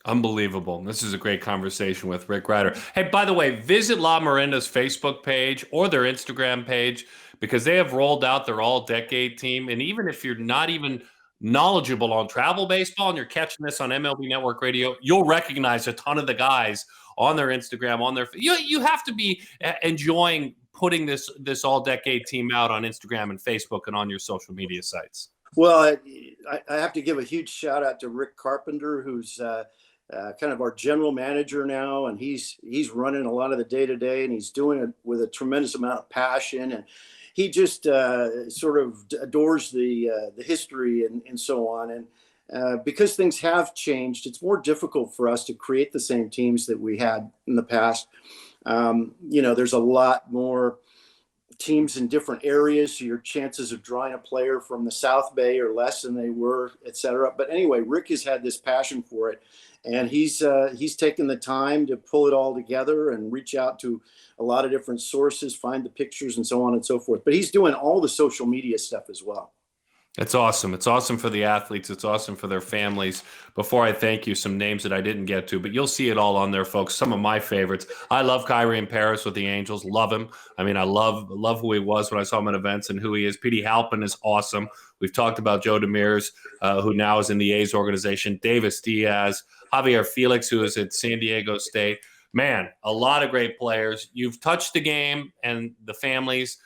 Unbelievable. This is a great conversation with Rick Ryder. Hey, by the way, visit Lamorinda's Facebook page or their Instagram page, because they have rolled out their all-decade team. And even if you're not even knowledgeable on travel baseball and you're catching this on MLB Network Radio, you'll recognize a ton of the guys on their Instagram, on their you have to be enjoying putting this all-decade team out on Instagram and Facebook and on your social media sites.
Well, I have to give a huge shout out to Rick Carpenter, who's kind of our general manager now, and he's running a lot of the day-to-day, and he's doing it with a tremendous amount of passion, and he just sort of adores the history and so on. And because things have changed, it's more difficult for us to create the same teams that we had in the past. There's a lot more teams in different areas, so your chances of drawing a player from the South Bay are less than they were, et cetera. But anyway, Rick has had this passion for it, and he's taken the time to pull it all together and reach out to a lot of different sources, find the pictures and so on and so forth. But he's doing all the social media stuff as well.
It's awesome. It's awesome for the athletes. It's awesome for their families. Before I thank you, some names that I didn't get to, but you'll see it all on there, folks. Some of my favorites. I love Kyrie in Paris with the Angels. Love him. I mean, I love who he was when I saw him at events and who he is. Petey Halpin is awesome. We've talked about Joe Demers, who now is in the A's organization. Davis Diaz, Javier Felix, who is at San Diego State. Man, a lot of great players. You've touched the game and the families,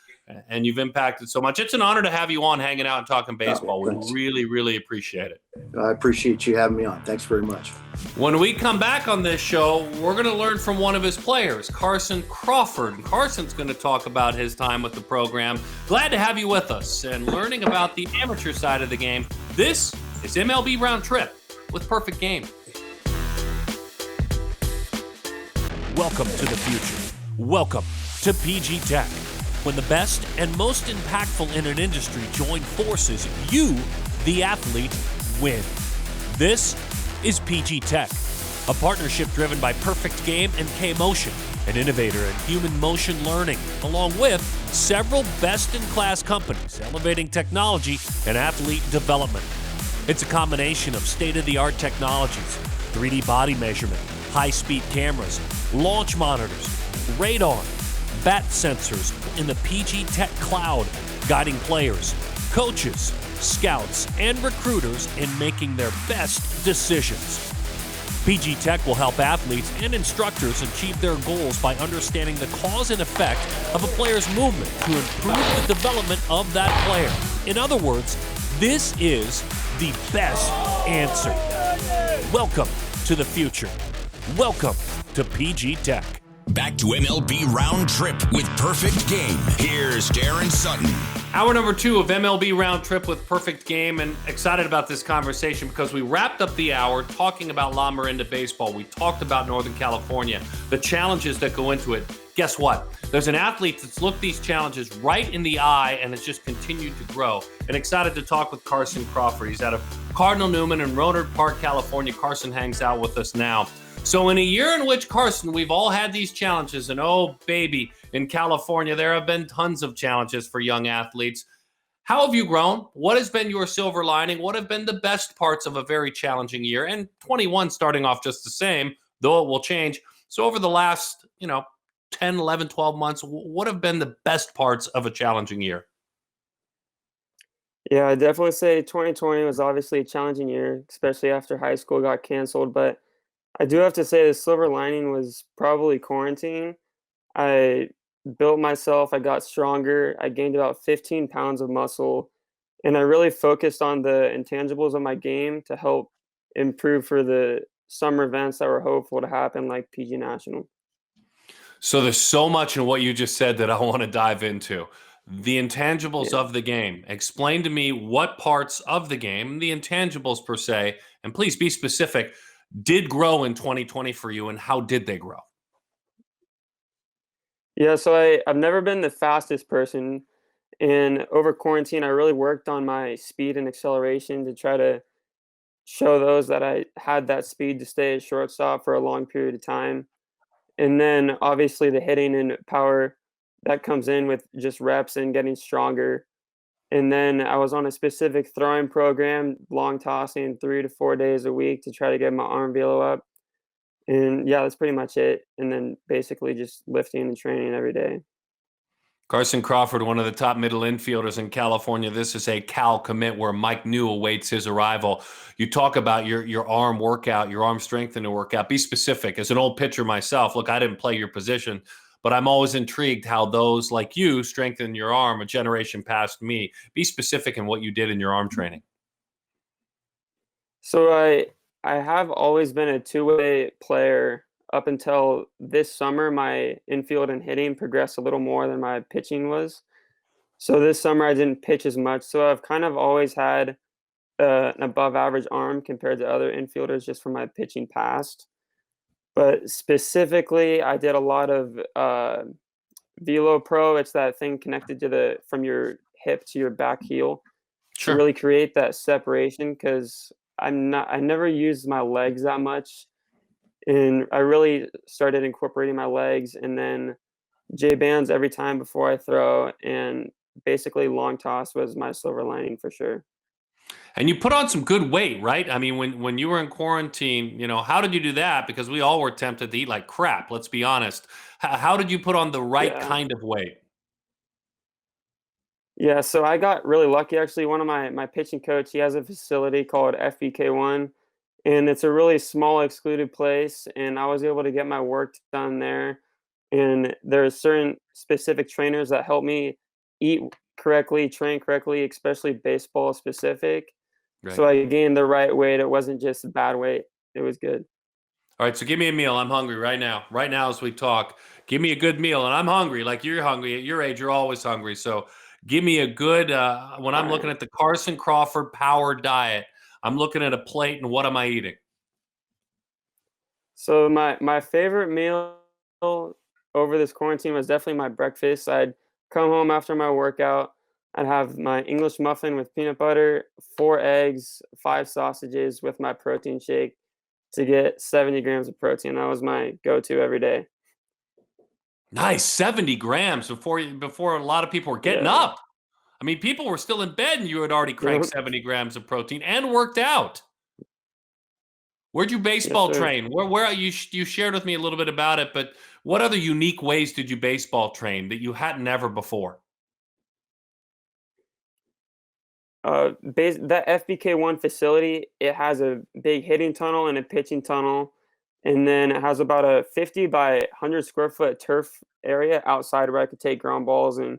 and you've impacted so much. It's an honor to have you on hanging out and talking baseball. We really, really appreciate it.
I appreciate you having me on. Thanks very much.
When we come back on this show, we're going to learn from one of his players, Carson Crawford. And Carson's going to talk about his time with the program. Glad to have you with us and learning about the amateur side of the game. This is MLB Roundtrip with Perfect Game.
Welcome to the future. Welcome to PG Tech. When the best and most impactful in an industry join forces, you, the athlete, win. This is PG Tech, a partnership driven by Perfect Game and K-Motion, an innovator in human motion learning, along with several best-in-class companies elevating technology and athlete development. It's a combination of state-of-the-art technologies, 3D body measurement, high-speed cameras, launch monitors, radar, bat sensors in the PG Tech cloud, guiding players, coaches, scouts, and recruiters in making their best decisions. PG Tech will help athletes and instructors achieve their goals by understanding the cause and effect of a player's movement to improve the development of that player. In other words, this is the best answer. Welcome to the future. Welcome to PG Tech.
Back to MLB Round Trip with Perfect Game. Here's Darren Sutton.
Hour number 2 of MLB Round Trip with Perfect Game, and excited about this conversation because we wrapped up the hour talking about Lamorinda baseball. We talked about Northern California, the challenges that go into it. Guess what? There's an athlete that's looked these challenges right in the eye and has just continued to grow. And excited to talk with Carson Crawford. He's out of Cardinal Newman in Rohnert Park, California. Carson hangs out with us now. So in a year in which, Carson, we've all had these challenges, and oh, baby, in California, there have been tons of challenges for young athletes. How have you grown? What has been your silver lining? What have been the best parts of a very challenging year? And 21 starting off just the same, though it will change. So over the last, 10, 11, 12 months, what have been the best parts of a challenging year?
Yeah, I'd definitely say 2020 was obviously a challenging year, especially after high school got canceled, but I do have to say the silver lining was probably quarantine. I built myself, I got stronger, I gained about 15 pounds of muscle, and I really focused on the intangibles of my game to help improve for the summer events that were hopeful to happen, like PG National.
So there's so much in what you just said that I want to dive into. The intangibles of the game. Explain to me what parts of the game, the intangibles per se, and please be specific, did grow in 2020 for you, and how did they grow?
Yeah, so I've never been the fastest person, and over quarantine, I really worked on my speed and acceleration to try to show those that I had that speed to stay at shortstop for a long period of time. And then obviously the hitting and power that comes in with just reps and getting stronger. And then I was on a specific throwing program, long tossing 3 to 4 days a week to try to get my arm velo up. And yeah, that's pretty much it. And then basically just lifting and training every day.
Carson Crawford, one of the top middle infielders in California. This is a Cal commit where Mike New awaits his arrival. You talk about your arm workout, your arm strengthening workout. Be specific. As an old pitcher myself, look, I didn't play your position, but I'm always intrigued how those like you strengthen your arm a generation past me. Be specific in what you did in your arm training.
So I have always been a two-way player. Up until this summer, my infield and hitting progressed a little more than my pitching was. So this summer I didn't pitch as much. So I've kind of always had an above average arm compared to other infielders just from my pitching past. But specifically, I did a lot of Velo Pro. It's that thing connected to from your hip to your back heel to really create that separation, because I never used my legs that much. And I really started incorporating my legs, and then J-bands every time before I throw, and basically long toss was my silver lining for sure.
And you put on some good weight, right? I mean, when you were in quarantine, how did you do that? Because we all were tempted to eat like crap, let's be honest. How did you put on the right kind of weight?
Yeah, so I got really lucky actually. One of my pitching coach, he has a facility called FBK1. And it's a really small excluded place, and I was able to get my work done there. And there are certain specific trainers that help me eat correctly, train correctly, especially baseball specific.
Right.
So I gained the right weight. It wasn't just a bad weight. It was good.
All right, so give me a meal. I'm hungry right now. Right now as we talk, give me a good meal. And I'm hungry like you're hungry. At your age, you're always hungry. So give me a good, when I'm looking at the Carson Crawford power diet, I'm looking at a plate, and what am I eating?
So my favorite meal over this quarantine was definitely my breakfast. I'd come home after my workout. I'd have my English muffin with peanut butter, 4 eggs, 5 sausages with my protein shake to get 70 grams of protein. That was my go-to every day.
Nice, 70 grams before a lot of people were getting up. I mean, people were still in bed, and you had already cranked 70 grams of protein and worked out. Where'd you baseball train? Where you shared with me a little bit about it, but what other unique ways did you baseball train that you hadn't ever before?
That FBK1 facility, it has a big hitting tunnel and a pitching tunnel, and then it has about a 50 by 100 square foot turf area outside where I could take ground balls and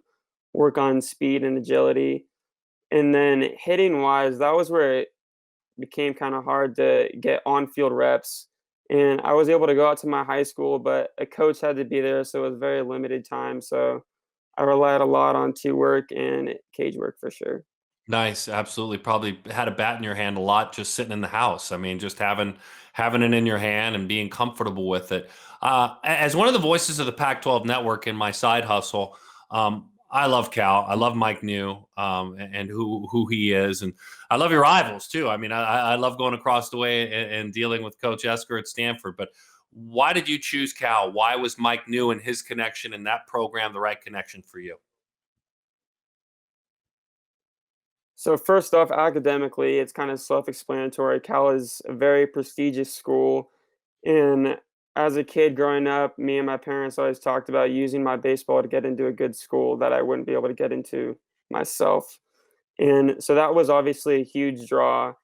work on speed and agility. And then hitting wise, that was where it became kind of hard to get on-field reps. And I was able to go out to my high school, but a coach had to be there, so it was very limited time. So I relied a lot on teamwork and cage work for sure.
Nice, absolutely. Probably had a bat in your hand a lot just sitting in the house. I mean, just having it in your hand and being comfortable with it. As one of the voices of the Pac-12 network in my side hustle, I love Cal. I love Mike New and who he is, and I love your rivals too. I mean, I love going across the way and dealing with Coach Esker at Stanford. But why did you choose Cal? Why was Mike New and his connection in that program the right connection for you?
So first off, academically, it's kind of self-explanatory. Cal is a very prestigious school, and as a kid growing up, me and my parents always talked about using my baseball to get into a good school that I wouldn't be able to get into myself. And so that was obviously a huge draw.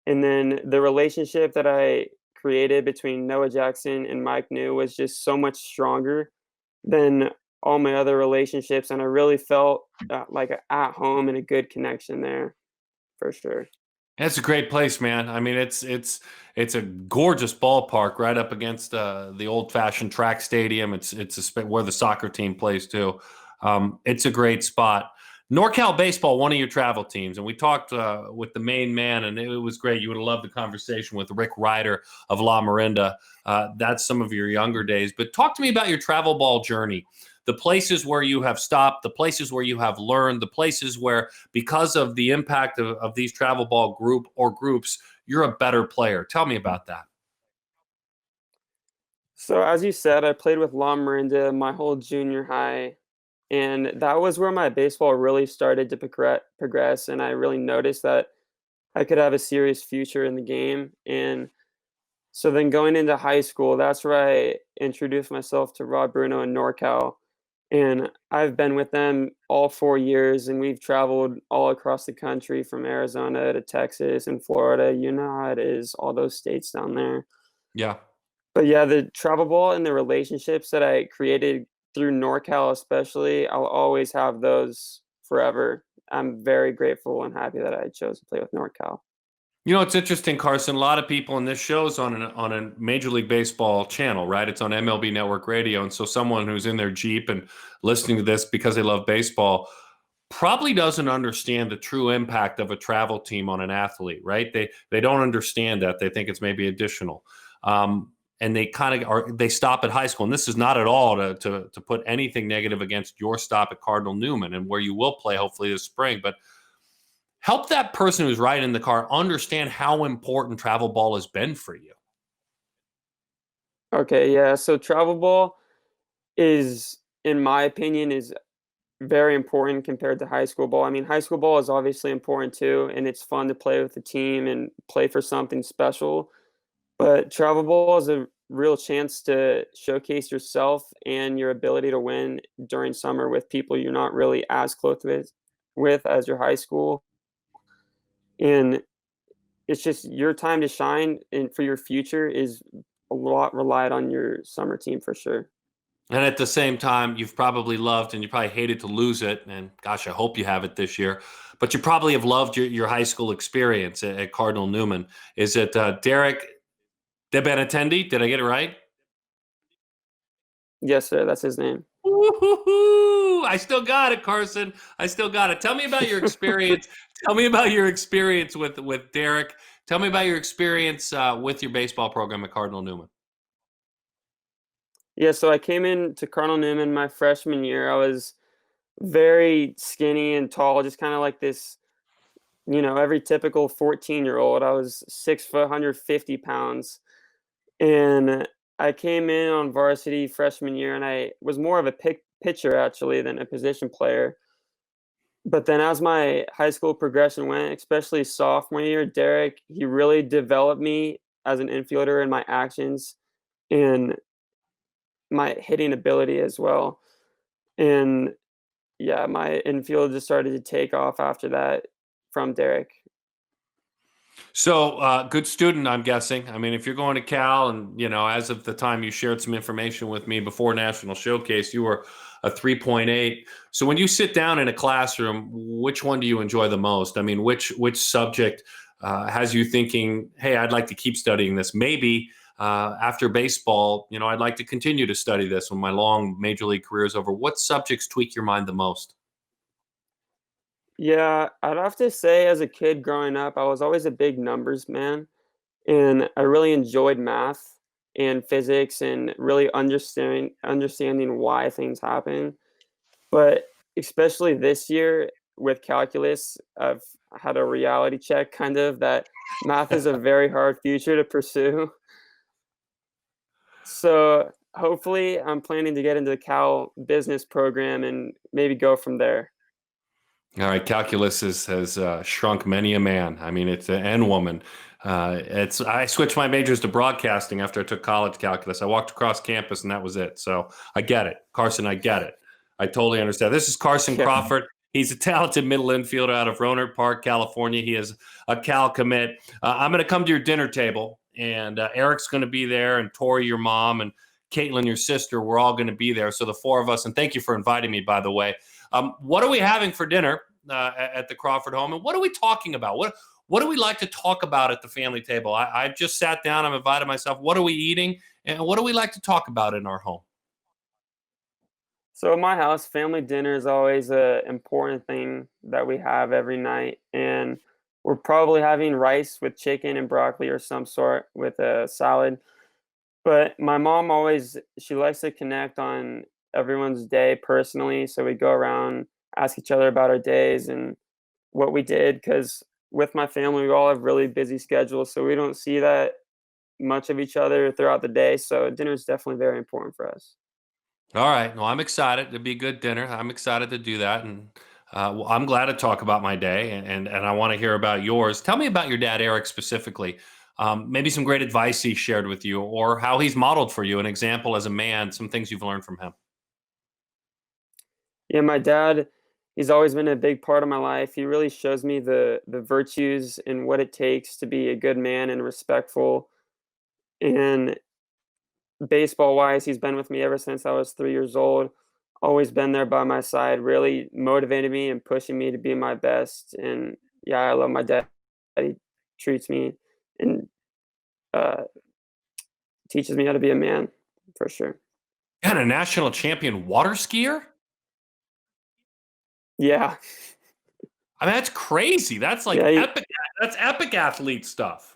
And then the relationship that I created between Noah Jackson and Mike New was just so much stronger than all my other relationships. And I really felt like at home and a good connection there for sure.
It's a great place, man. I mean, it's a gorgeous ballpark right up against the old-fashioned track stadium. It's where the soccer team plays too. It's a great spot. NorCal Baseball, one of your travel teams, and we talked with the main man, and it was great. You would have loved the conversation with Rick Ryder of Lamorinda. That's some of your younger days. But talk to me about your travel ball journey. The places where you have stopped, the places where you have learned, the places where, because of the impact of these travel ball groups, you're a better player. Tell me about that.
So as you said, I played with Lamorinda my whole junior high, and that was where my baseball really started to progress, and I really noticed that I could have a serious future in the game. And so then going into high school, that's where I introduced myself to Rob Bruno and NorCal. And I've been with them all 4 years, and we've traveled all across the country from Arizona to Texas and Florida. You know how it is, all those states down there.
Yeah.
But yeah, the travel ball and the relationships that I created through NorCal especially, I'll always have those forever. I'm very grateful and happy that I chose to play with NorCal.
You know, it's interesting, Carson. A lot of people in this show's on a Major League Baseball channel, right? It's on MLB Network Radio. And so someone who's in their Jeep and listening to this because they love baseball probably doesn't understand the true impact of a travel team on an athlete, right? They don't understand that. They think it's maybe additional. And they kind of they stop at high school. And this is not at all to put anything negative against your stop at Cardinal Newman and where you will play hopefully this spring. But help that person who's riding in the car understand how important travel ball has been for you.
Okay, yeah. So travel ball is, in my opinion, is very important compared to high school ball. I mean, high school ball is obviously important too, and it's fun to play with the team and play for something special. But travel ball is a real chance to showcase yourself and your ability to win during summer with people you're not really as close with as your high school. And it's just your time to shine, and for your future is a lot relied on your summer team for sure.
And at the same time, you've probably loved and you probably hated to lose it. And gosh, I hope you have it this year. But you probably have loved your high school experience at Cardinal Newman. Is it Derek De Benintendi? Did I get it right?
Yes, sir. That's his name.
Woo-hoo-hoo! I still got it, Carson. I still got it. Tell me about your experience. Tell me about your experience with Derek. Tell me about your experience with your baseball program at Cardinal Newman.
Yeah, so I came into Cardinal Newman my freshman year. I was very skinny and tall, just kind of like this, every typical 14-year-old. I was 6 foot, 150 pounds. And I came in on varsity freshman year, and I was more of a pitcher actually than a position player. But then as my high school progression went, especially sophomore year, Derek, he really developed me as an infielder in my actions and my hitting ability as well. And yeah, my infield just started to take off after that from Derek.
So good student, I'm guessing. I mean, if you're going to Cal and, as of the time you shared some information with me before National Showcase, you were a 3.8. So when you sit down in a classroom, which one do you enjoy the most? I mean, which subject has you thinking, hey, I'd like to keep studying this? Maybe after baseball, I'd like to continue to study this when my long major league career is over. What subjects tweak your mind the most?
Yeah, I'd have to say as a kid growing up, I was always a big numbers man, and I really enjoyed math and physics and really understanding why things happen. But especially this year with calculus, I've had a reality check kind of that math is a very hard future to pursue. So hopefully I'm planning to get into the Cal business program and maybe go from there.
All right, calculus has shrunk many a man. I mean, it's and woman. I switched my majors to broadcasting after I took college calculus. I walked across campus and that was it. So I get it, Carson. I get it. I totally understand. This is Carson Crawford. He's a talented middle infielder out of Rohnert Park, California. He is a Cal commit. I'm going to come to your dinner table, and Eric's going to be there, and Tori, your mom, and Caitlin, your sister. We're all going to be there. So the four of us. And thank you for inviting me, by the way. What are we having for dinner at the Crawford home, and what are we talking about? What do we like to talk about at the family table? I've just sat down. I'm invited myself. What are we eating, and what do we like to talk about in our home?
So in my house, family dinner is always an important thing that we have every night, and we're probably having rice with chicken and broccoli or some sort with a salad. But my mom she likes to connect on everyone's day personally, so we go around, ask each other about our days and what we did, because with my family, we all have really busy schedules, so we don't see that much of each other throughout the day. So dinner is definitely very important for us.
All right. Well, I'm excited. It'll be a good dinner. I'm excited to do that. And well, I'm glad to talk about my day, and I want to hear about yours. Tell me about your dad, Eric, specifically. Maybe some great advice he shared with you, or how he's modeled for you, an example as a man, some things you've learned from him.
Yeah, my dad, he's always been a big part of my life. He really shows me the virtues and what it takes to be a good man and respectful. And baseball wise, he's been with me ever since I was 3 years old. Always been there by my side, really motivated me and pushing me to be my best. And yeah, I love my dad. He treats me and uh, teaches me how to be a man for sure.
And a national champion water skier?
Yeah.
I mean, that's crazy. That's like epic. That's epic athlete stuff.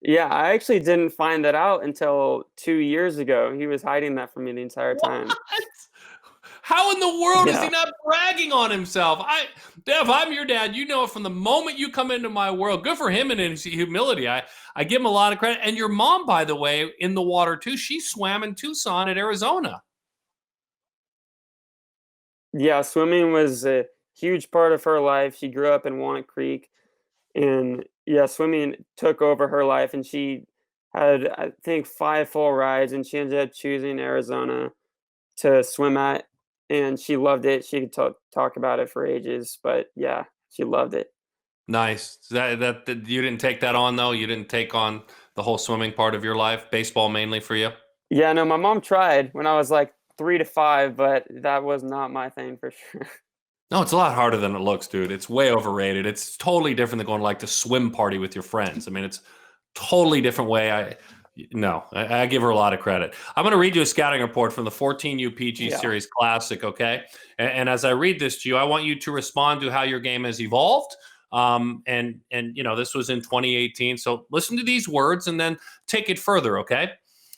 Yeah, I actually didn't find that out until 2 years ago. He was hiding that from me the entire time.
What? How in the world is he not bragging on himself? If I'm your dad, you know from the moment you come into my world. Good for him and his humility. I give him a lot of credit. And your mom, by the way, in the water too. She swam in Tucson at Arizona.
Yeah, swimming was a huge part of her life. She grew up in Walnut Creek, and yeah, swimming took over her life, and she had, I think, 5 full rides, and she ended up choosing Arizona to swim at, and she loved it. She could talk about it for ages, but yeah, she loved it.
Nice. That you didn't take that on, though? You didn't take on the whole swimming part of your life? Baseball mainly for you?
Yeah, no, my mom tried when I was like 3 to 5, but that was not my thing for sure.
No, it's a lot harder than it looks, dude. It's way overrated. It's totally different than going to like the swim party with your friends. I mean, it's totally different way. I give her a lot of credit. I'm going to read you a scouting report from the 14U PG Series Classic, okay? And as I read this to you, I want you to respond to how your game has evolved. And this was in 2018. So listen to these words and then take it further, okay?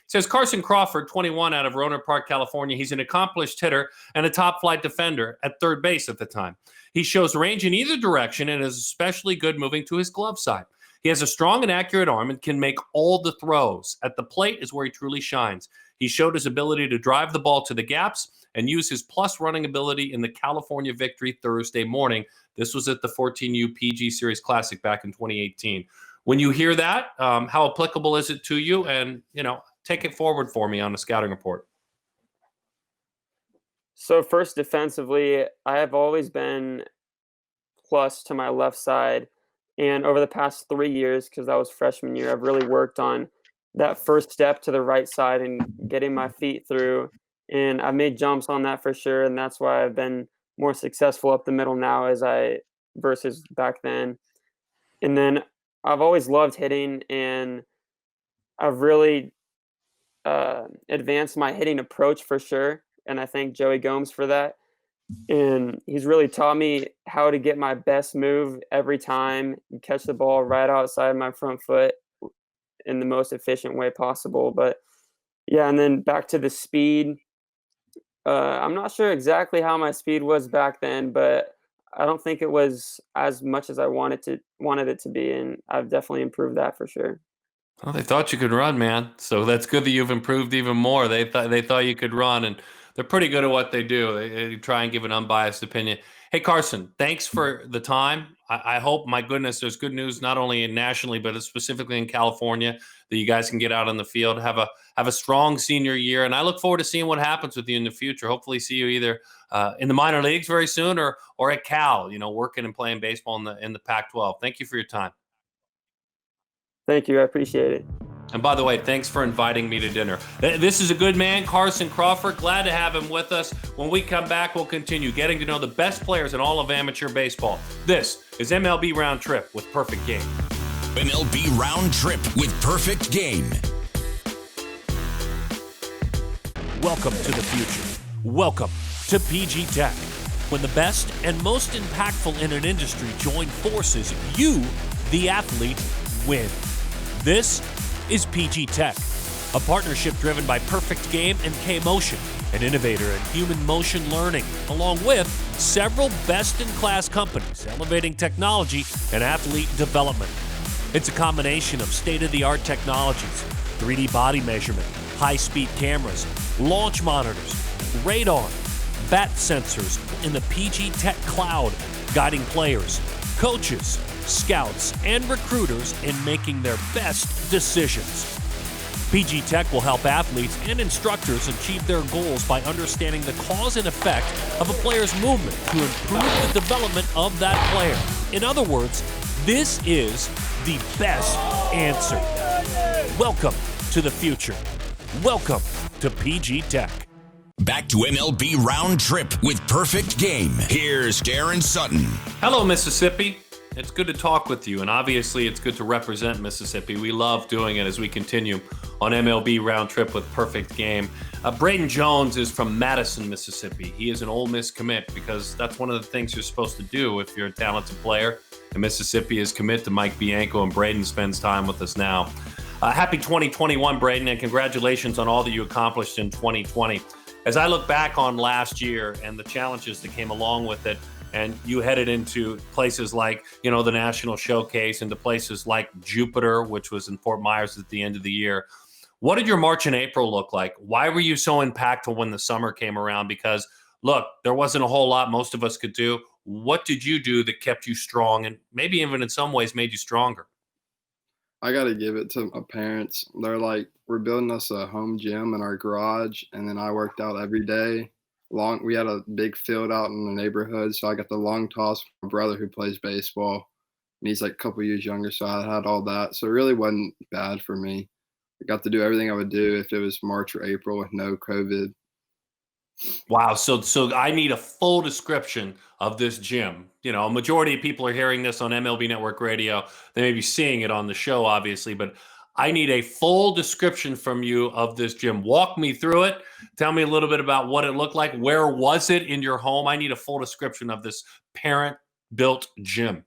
It says Carson Crawford, 21, out of Rohnert Park, California. He's an accomplished hitter and a top-flight defender at third base at the time. He shows range in either direction and is especially good moving to his glove side. He has a strong and accurate arm and can make all the throws. At the plate is where he truly shines. He showed his ability to drive the ball to the gaps and use his plus running ability in the California victory Thursday morning. This was at the 14U PG Series Classic back in 2018. When you hear that, how applicable is it to you? And, take it forward for me on the scouting report.
So first, defensively, I have always been plus to my left side. And over the past 3 years, because that was freshman year, I've really worked on that first step to the right side and getting my feet through. And I've made jumps on that for sure. And that's why I've been more successful up the middle now versus back then. And then I've always loved hitting, and I've really advanced my hitting approach for sure, and I thank Joey Gomes for that. And he's really taught me how to get my best move every time and catch the ball right outside my front foot in the most efficient way possible. But yeah, and then back to the speed. I'm not sure exactly how my speed was back then, but I don't think it was as much as I wanted it to be, and I've definitely improved that for sure.
Well, they thought you could run, man. So that's good that you've improved even more. They thought you could run, and they're pretty good at what they do. They try and give an unbiased opinion. Hey, Carson, thanks for the time. I hope, my goodness, there's good news not only nationally, but specifically in California, that you guys can get out on the field, have a strong senior year, and I look forward to seeing what happens with you in the future. Hopefully, see you either in the minor leagues very soon, or at Cal, working and playing baseball in the Pac-12. Thank you for your time.
Thank you. I appreciate it.
And by the way, thanks for inviting me to dinner. This is a good man, Carson Crawford. Glad to have him with us. When we come back, we'll continue getting to know the best players in all of amateur baseball. This is MLB Roundtrip with Perfect Game.
MLB Roundtrip with Perfect Game.
Welcome to the future. Welcome to PG Tech. When the best and most impactful in an industry join forces, you, the athlete, win. This is PG Tech, a partnership driven by Perfect Game and K-Motion, an innovator in human motion learning, along with several best-in-class companies elevating technology and athlete development. It's a combination of state-of-the-art technologies, 3D body measurement, high-speed cameras, launch monitors, radar, bat sensors in the PG Tech cloud, guiding players, coaches, scouts, and recruiters in making their best decisions. PG Tech will help athletes and instructors achieve their goals by understanding the cause and effect of a player's movement to improve the development of that player. In other words, this is the best answer. Welcome to the future. Welcome to PG Tech.
Back to MLB Roundtrip with Perfect Game. Here's Darren Sutton.
Hello, Mississippi. It's good to talk with you, and obviously it's good to represent Mississippi. We love doing it as we continue on MLB Roundtrip with Perfect Game. Braden Jones is from Madison, Mississippi. He is an Ole Miss commit because that's one of the things you're supposed to do if you're a talented player. And Mississippi is commit to Mike Bianco, and Brayden spends time with us now. Happy 2021, Brayden, and congratulations on all that you accomplished in 2020. As I look back on last year and the challenges that came along with it, and you headed into places like, the National Showcase, into places like Jupiter, which was in Fort Myers at the end of the year. What did your March and April look like? Why were you so impactful when the summer came around? Because, look, there wasn't a whole lot most of us could do. What did you do that kept you strong and maybe even in some ways made you stronger?
I got to give it to my parents. They're like, we're building us a home gym in our garage, and then I worked out every day. We had a big field out in the neighborhood, so I got the long toss from my brother who plays baseball, and he's like a couple years younger, so I had all that. So it really wasn't bad for me. I got to do everything I would do if it was March or April with no COVID.
Wow. So I need a full description of this gym. A majority of people are hearing this on MLB Network Radio. They may be seeing it on the show, obviously, but I need a full description from you of this gym. Walk me through it. Tell me a little bit about what it looked like. Where was it in your home? I need a full description of this parent-built gym.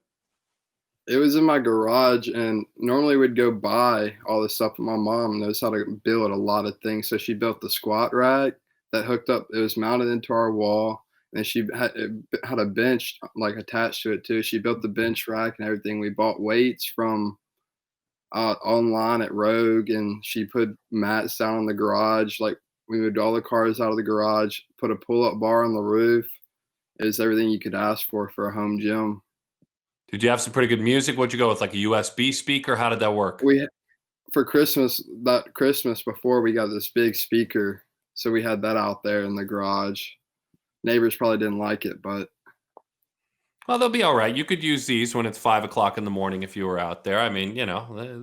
It was in my garage, and normally we'd go buy all this stuff. My mom knows how to build a lot of things, so she built the squat rack that hooked up. It was mounted into our wall, and she had a bench like attached to it too. She built the bench rack and everything. We bought weights from online at Rogue, and she put mats down in the garage. Like, we moved all the cars out of the garage, put a pull-up bar on the roof. It was everything you could ask for a home gym.
Did you have some pretty good music? What'd you go with, like a USB speaker? How did that work?
For Christmas before, we got this big speaker, so we had that out there in the garage. Neighbors probably didn't like it, but
well, they'll be all right. You could use these when it's 5 o'clock in the morning if you were out there. I mean,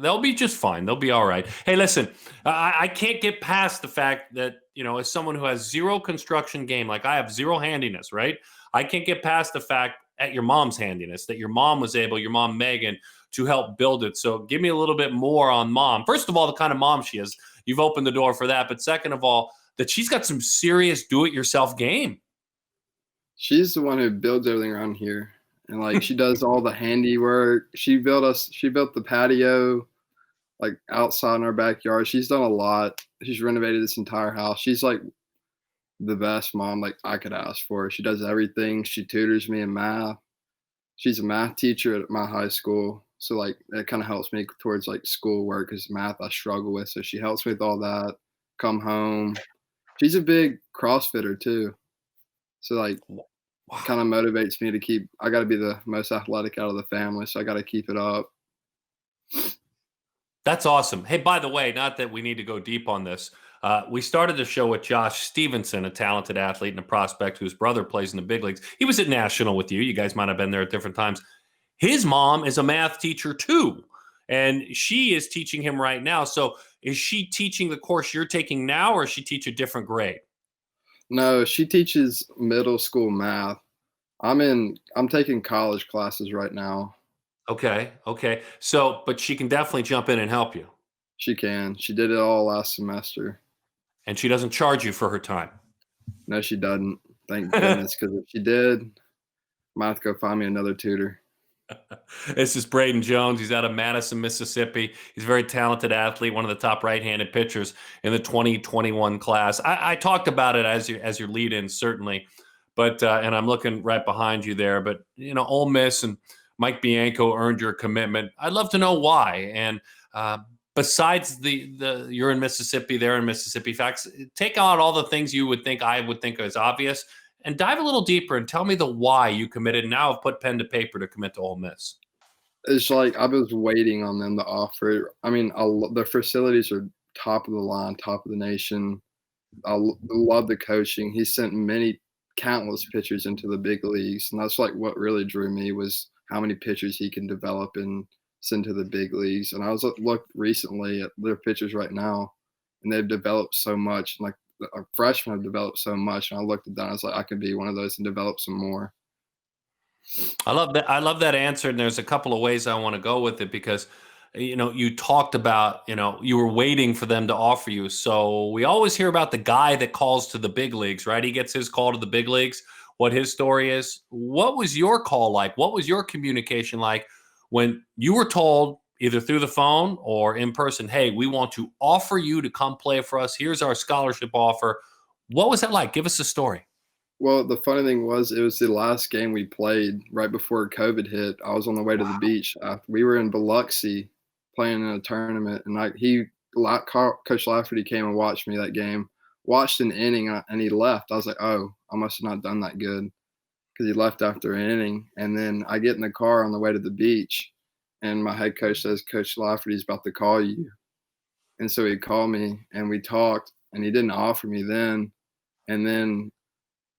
they'll be just fine. They'll be all right. Hey, listen, I can't get past the fact that, as someone who has zero construction game, like I have zero handiness, right? I can't get past the fact at your mom's handiness, that your mom was able, your mom Megan, to help build it. So give me a little bit more on mom. First of all, the kind of mom she is. You've opened the door for that. But second of all, that she's got some serious do-it-yourself game.
She's the one who builds everything around here. And like she does all the handiwork. She built the patio like outside in our backyard. She's done a lot. She's renovated this entire house. She's like the best mom like I could ask for. She does everything. She tutors me in math. She's a math teacher at my high school. So like that kind of helps me towards like schoolwork because math I struggle with. So she helps me with all that. Come home. She's a big CrossFitter too. So like kind of motivates me to I got to be the most athletic out of the family. So I got to keep it up.
That's awesome. Hey, by the way, not that we need to go deep on this. We started the show with Josh Stevenson, a talented athlete and a prospect whose brother plays in the big leagues. He was at National with you. You guys might have been there at different times. His mom is a math teacher too, and she is teaching him right now. So is she teaching the course you're taking now, or does she teach a different grade?
No, she teaches middle school math. I'm taking college classes right now.
Okay. So, but she can definitely jump in and help you.
She can. She did it all last semester.
And she doesn't charge you for her time?
No, she doesn't. Thank goodness, because if she did, I might have to go find me another tutor.
This is Braden Jones. He's out of Madison, Mississippi. He's a very talented athlete, one of the top right-handed pitchers in the 2021 class. I talked about it as your lead-in, certainly, but and I'm looking right behind you there. But Ole Miss and Mike Bianco earned your commitment. I'd love to know why. And besides the you're in Mississippi, they're in Mississippi facts, take out all the things I would think is obvious, and dive a little deeper and tell me the why you committed. Now I've put pen to paper to commit to Ole Miss.
It's like I was waiting on them to offer. I mean, the facilities are top of the line, top of the nation. I love the coaching. He sent countless pitchers into the big leagues, and that's like what really drew me was how many pitchers he can develop and send to the big leagues. And I looked recently at their pitchers right now, and they've developed so much. Like a freshman have developed so much, and I looked at that and I was like, I could be one of those and develop some more.
I love that answer, and there's a couple of ways I want to go with it because you talked about you were waiting for them to offer you. So we always hear about the guy that calls to the big leagues, right? He gets his call to the big leagues. What his story is. What was your call like? What was your communication like when you were told either through the phone or in person, hey, we want to offer you to come play for us. Here's our scholarship offer. What was that like? Give us a story.
Well, the funny thing was it was the last game we played right before COVID hit. I was on the way to the beach. We were in Biloxi playing in a tournament, and Coach Lafferty came and watched me that game, watched an inning, and he left. I was like, oh, I must have not done that good because he left after an inning. And then I get in the car on the way to the beach, and my head coach says, Coach Lafferty's about to call you. And so he called me, and we talked, and he didn't offer me then. And then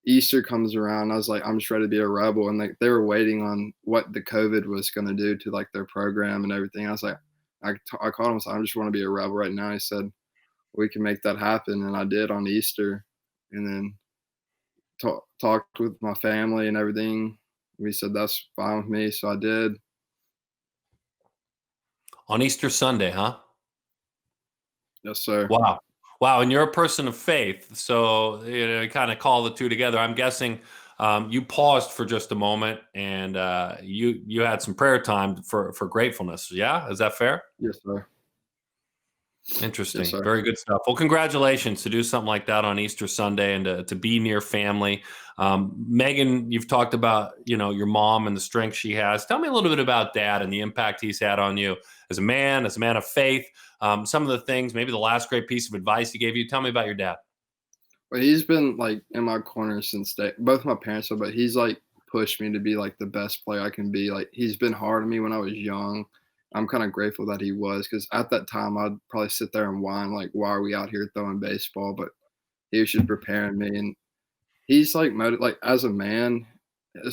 Easter comes around. I was like, I'm just ready to be a Rebel. And they were waiting on what the COVID was going to do to like their program and everything. I was like, I called him and said, I just want to be a Rebel right now. He said, we can make that happen. And I did on Easter. And then talked with my family and everything. We said, that's fine with me. So I did.
On Easter Sunday, huh?
Yes, sir.
Wow. And you're a person of faith. So, kind of call the two together. I'm guessing you paused for just a moment and you had some prayer time for gratefulness. Yeah. Is that fair?
Yes, sir.
Interesting.
Yes, sir.
Very good stuff. Well, congratulations to do something like that on Easter Sunday and to be near family. Megan, you've talked about, your mom and the strength she has. Tell me a little bit about Dad and the impact he's had on you as a man of faith. Some of the things, maybe the last great piece of advice he gave you. Tell me about your dad.
Well, he's been like in my corner since both my parents are, but he's like pushed me to be like the best player I can be. Like he's been hard on me when I was young. I'm kind of grateful that he was, because at that time I'd probably sit there and whine like, why are we out here throwing baseball? But he was just preparing me, and he's like as a man,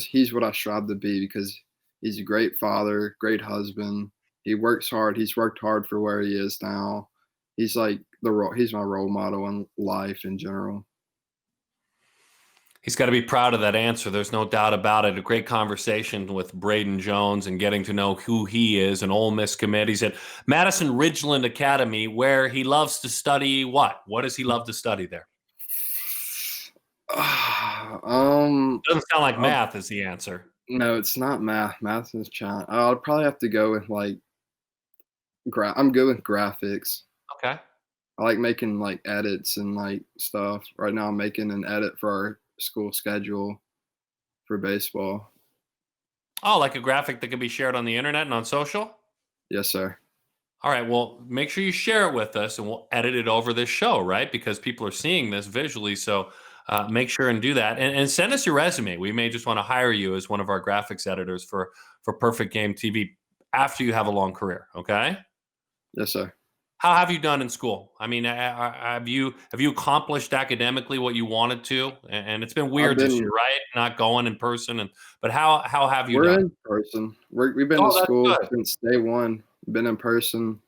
he's what I strive to be, because he's a great father, great husband. He works hard. He's worked hard for where he is now. He's like he's my role model in life in general.
He's got to be proud of that answer. There's no doubt about it. A great conversation with Braden Jones and getting to know who he is, an Ole Miss commit. He's at Madison Ridgeland Academy, where he loves to study what? What does he love to study there? Doesn't sound like math is the answer.
No, it's not math. Math is challenge. I'll probably have to go with like I'm good with graphics.
Okay.
I like making like edits and like stuff. Right now I'm making an edit for our school schedule for baseball.
Oh, like a graphic that can be shared on the internet and on social?
Yes, sir.
All right. Well, make sure you share it with us and we'll edit it over this show, right? Because people are seeing this visually. So make sure and do that. And send us your resume. We may just want to hire you as one of our graphics editors for Perfect Game TV after you have a long career. Okay?
Yes, sir.
How have you done in school? I mean, have you accomplished academically what you wanted to? And it's been weird this year, right? Not going in person. But how have you done?
We're in person. We've been to school since day one. Been in person.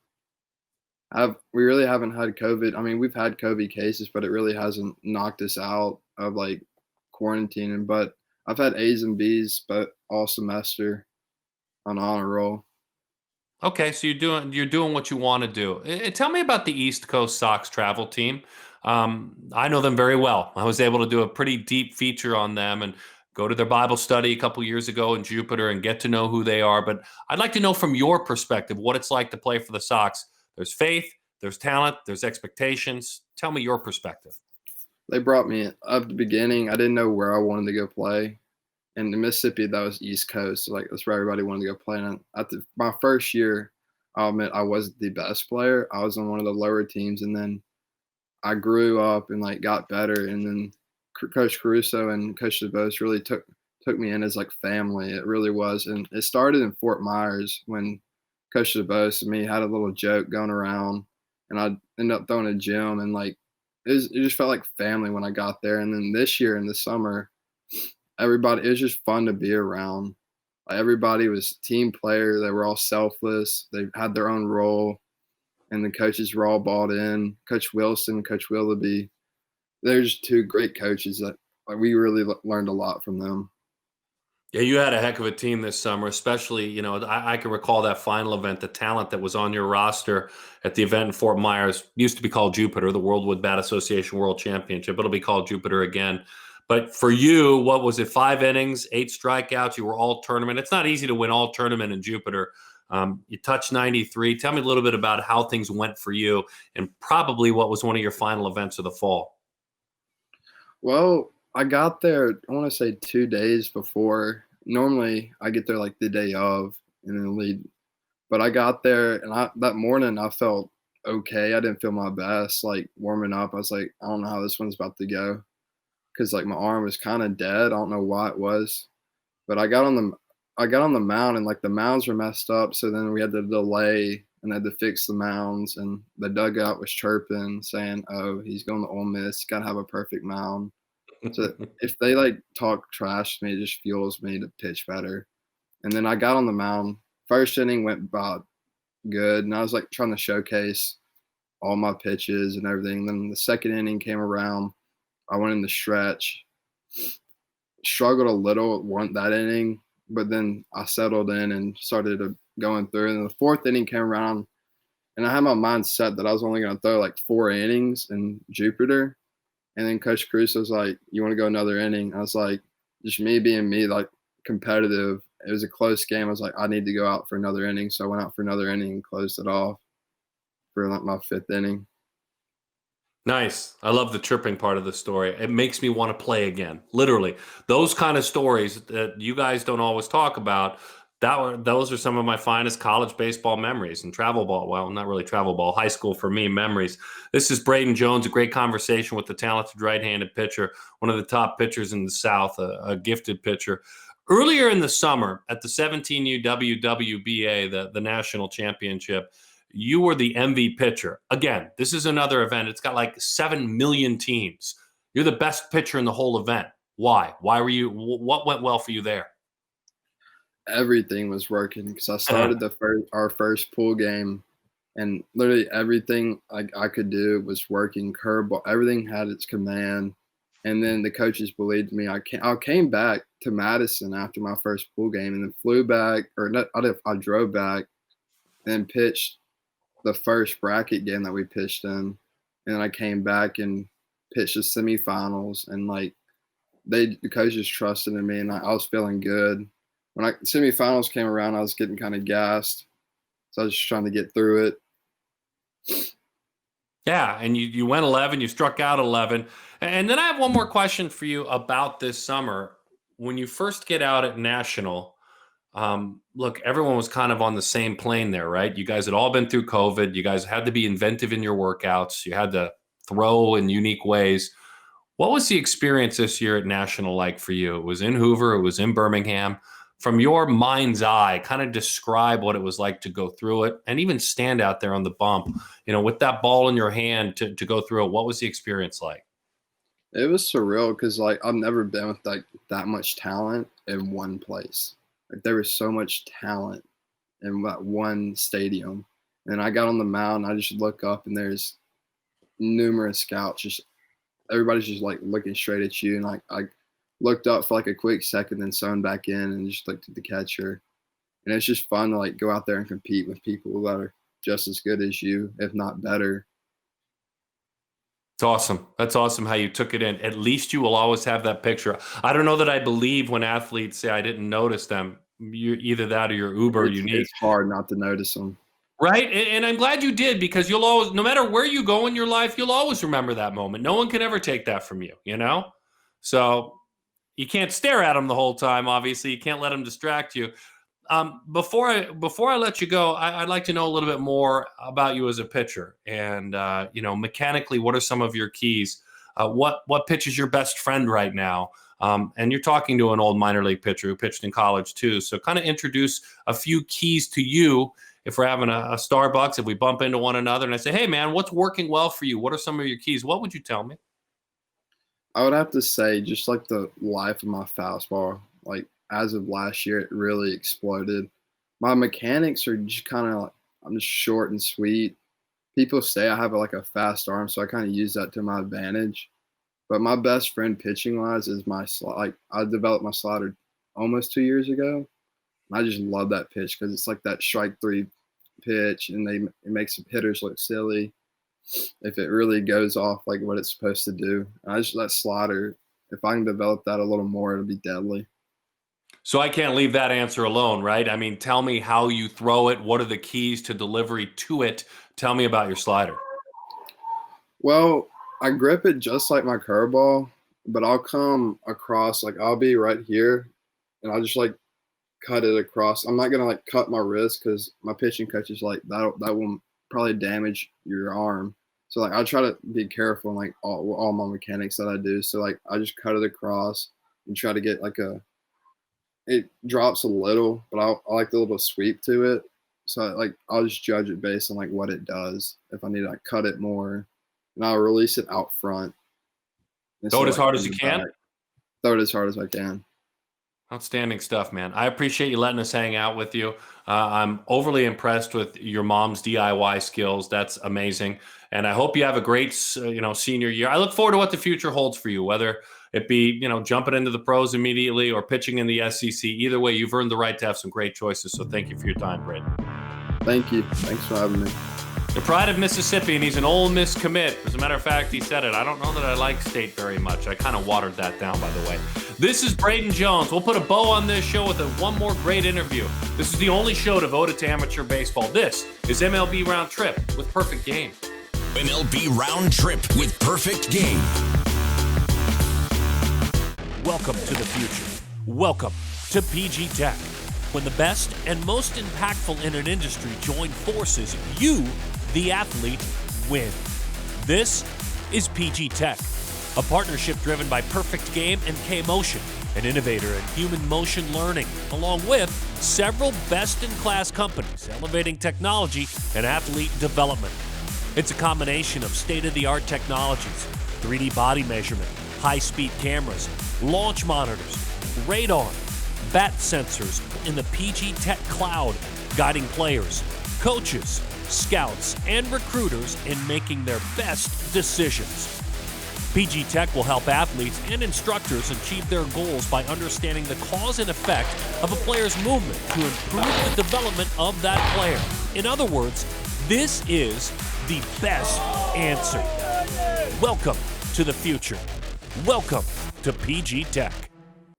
We really haven't had COVID. I mean, we've had COVID cases, but it really hasn't knocked us out of like quarantining. But I've had A's and B's, but all semester on honor roll.
Okay, so you're doing what you want to do. Tell me about the East Coast Sox travel team. I know them very well. I was able to do a pretty deep feature on them and go to their Bible study a couple years ago in Jupiter and get to know who they are. But I'd like to know from your perspective what it's like to play for the Sox. There's faith, there's talent, there's expectations. Tell me your perspective.
They brought me up at the beginning. I didn't know where I wanted to go play. And in Mississippi, that was East Coast. So like that's where everybody wanted to go play. And my first year, I'll admit I wasn't the best player. I was on one of the lower teams, and then I grew up and like got better. And then Coach Caruso and Coach DeBose really took me in as like family. It really was. And it started in Fort Myers when Coach DeBose and me had a little joke going around, and I ended up throwing a gym, and like it just felt like family when I got there. And then this year in the summer, it was just fun to be around. Like everybody was team player. They were all selfless. They had their own role, and the coaches were all bought in. Coach Wilson, Coach Willoughby, they're just two great coaches that like, we really learned a lot from them.
Yeah, you had a heck of a team this summer, especially, I can recall that final event, the talent that was on your roster at the event in Fort Myers. Used to be called Jupiter, the World Wood Bat Association World Championship. It'll be called Jupiter again. But for you, what was it, 5 innings, 8 strikeouts? You were all tournament. It's not easy to win all tournament in Jupiter. You touched 93. Tell me a little bit about how things went for you and probably what was one of your final events of the fall.
Well, I got there, I want to say 2 days before. Normally, I get there like the day of and then leave. But I got there, and that morning I felt okay. I didn't feel my best, like warming up. I was like, I don't know how this one's about to go. Because like my arm was kind of dead. I don't know why it was, but I got on the mound, and like the mounds were messed up. So then we had to delay and had to fix the mounds, and the dugout was chirping saying, "Oh, he's going to Ole Miss. He's got to have a perfect mound." So if they like talk trash to me, it just fuels me to pitch better. And then I got on the mound. First inning went about good, and I was like trying to showcase all my pitches and everything. Then the second inning came around. I went in the stretch, struggled a little that inning, but then I settled in and started going through. And the fourth inning came around, and I had my mind set that I was only going to throw like 4 innings in Jupiter. And then Coach Cruz was like, "You want to go another inning?" I was like, just me being me, like competitive. It was a close game. I was like, I need to go out for another inning. So I went out for another inning and closed it off for like my 5th inning.
Nice. I love the tripping part of the story. It makes me want to play again. Literally. Those kind of stories that you guys don't always talk about, those are some of my finest college baseball memories and travel ball. Well, not really travel ball, high school for me memories. This is Braden Jones, a great conversation with the talented right-handed pitcher, one of the top pitchers in the South, a gifted pitcher. Earlier in the summer at the 17U WWBA, the national championship, you were the MV pitcher. Again, this is another event. It's got like 7 million teams. You're the best pitcher in the whole event. Why? What went well for you there?
Everything was working because I started our first pool game, and literally everything I could do was working. Curveball, everything had its command. And then the coaches believed me. I came back to Madison after my first pool game, and then flew back, I drove back, and pitched the first bracket game that we pitched in. And then I came back and pitched the semifinals, and like the coaches trusted in me, and I was feeling good. When semifinals came around, I was getting kind of gassed, so I was just trying to get through it.
Yeah, and you went 11, you struck out 11. And then I have one more question for you about this summer. When you first get out at National, look, everyone was kind of on the same plane there, right? You guys had all been through COVID. You guys had to be inventive in your workouts. You had to throw in unique ways. What was the experience this year at National like for you? It was in Hoover. It was in Birmingham. From your mind's eye, kind of describe what it was like to go through it and even stand out there on the bump, with that ball in your hand to go through it. What was the experience like?
It was surreal because, like, I've never been with, like, that much talent in one place. Like, there was so much talent in that one stadium. And I got on the mound, and I just look up, and there's numerous scouts. Everybody's just, like, looking straight at you. And, like, I looked up for, like, a quick second, then sewn back in and just looked at the catcher. And it's just fun to, like, go out there and compete with people that are just as good as you, if not better.
It's awesome. That's awesome how you took it in. At least you will always have that picture. I don't know that I believe when athletes say I didn't notice them. You're either that or you're uber unique.
It's hard not to notice them.
Right? And I'm glad you did, because you'll always, no matter where you go in your life, you'll always remember that moment. No one can ever take that from you, So you can't stare at them the whole time, obviously. You can't let them distract you. Before I let you go, I'd like to know a little bit more about you as a pitcher, and mechanically, what are some of your keys? What pitch is your best friend right now? And you're talking to an old minor league pitcher who pitched in college too, so kind of introduce a few keys to you. If we're having a Starbucks, if we bump into one another, and I say, "Hey, man, what's working well for you? What are some of your keys?" What would you tell me?
I would have to say just like the life of my fastball, like. As of last year, it really exploded. My mechanics are just kind of like, I'm just short and sweet. People say I have a fast arm, so I kind of use that to my advantage. But my best friend pitching wise is my slide. Like, I developed my slider almost 2 years ago. And I just love that pitch because it's like that strike three pitch, and it makes the hitters look silly if it really goes off like what it's supposed to do. And that slider, if I can develop that a little more, it'll be deadly.
So I can't leave that answer alone, right? I mean, tell me how you throw it. What are the keys to delivery to it? Tell me about your slider.
Well, I grip it just like my curveball, but I'll come across, like I'll be right here, and I'll just like cut it across. I'm not going to like cut my wrist because my pitching coach is like, that will probably damage your arm. So like I try to be careful in like all my mechanics that I do. So like I just cut it across and try to get like it drops a little, but I like the little sweep to it. So like I'll just judge it based on like what it does. If I need to like cut it more, and I'll release it out front.
Throw it as hard as you can.
Throw it as hard as I can.
Outstanding stuff, man. I appreciate you letting us hang out with you. I'm overly impressed with your mom's DIY skills. That's amazing. And I hope you have a great, senior year. I look forward to what the future holds for you, whether it be, jumping into the pros immediately or pitching in the SEC. Either way, you've earned the right to have some great choices. So thank you for your time, Brayden.
Thank you. Thanks for having me.
The pride of Mississippi, and he's an Ole Miss commit. As a matter of fact, he said it. I don't know that I like State very much. I kind of watered that down, by the way. This is Braden Jones. We'll put a bow on this show with one more great interview. This is the only show devoted to amateur baseball. This is MLB Roundtrip with Perfect Game.
MLB Roundtrip with Perfect Game.
Welcome to the future. Welcome to PG Tech. When the best and most impactful in an industry join forces, you, the athlete, win. This is PG Tech, a partnership driven by Perfect Game and K-Motion, an innovator in human motion learning, along with several best-in-class companies elevating technology and athlete development. It's a combination of state-of-the-art technologies, 3D body measurement, high-speed cameras, launch monitors, radar, bat sensors in the PG Tech cloud, guiding players, coaches, scouts, and recruiters in making their best decisions. PG Tech will help athletes and instructors achieve their goals by understanding the cause and effect of a player's movement to improve the development of that player. In other words, this is the best answer. Welcome to the future. Welcome to PG Tech.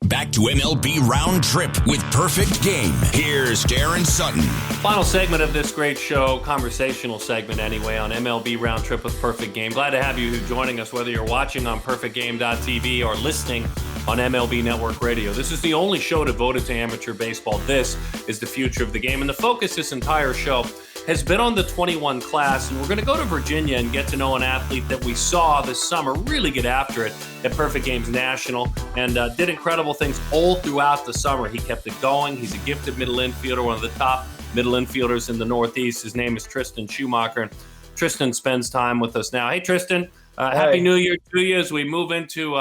Back to MLB Roundtrip with Perfect Game. Here's Darren Sutton.
Final segment of this great show, conversational segment anyway, on MLB Roundtrip with Perfect Game. Glad to have you joining us, whether you're watching on perfectgame.tv or listening on MLB Network Radio. This is the only show devoted to amateur baseball. This is the future of the game. And the focus this entire show has been on the 21 class. And we're going to go to Virginia and get to know an athlete that we saw this summer really get after it at Perfect Games National and did incredible things all throughout the summer. He kept it going. He's a gifted middle infielder, one of the top middle infielders in the Northeast. His name is Tristan Schumacher. And Tristan spends time with us now. Hey, Tristan. Happy New Year to you as we move into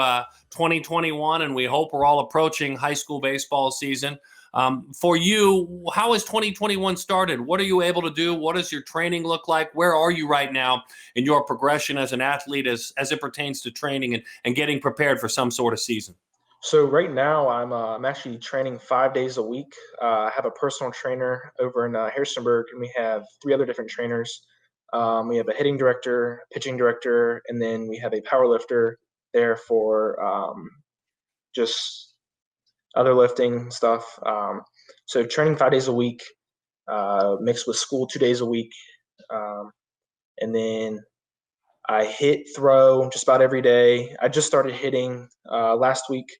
2021, and we hope we're all approaching high school baseball season. For you, how has 2021 started? What are you able to do? What does your training look like? Where are you right now in your progression as an athlete as it pertains to training and getting prepared for some sort of season?
So right now I'm actually training 5 days a week. I have a personal trainer over in Harrisonburg, and we have 3 other different trainers. We have a hitting director, pitching director, and then we have a power lifter there for just other lifting stuff. So training 5 days a week, mixed with school 2 days a week. And then I hit, throw just about every day. I just started hitting last week.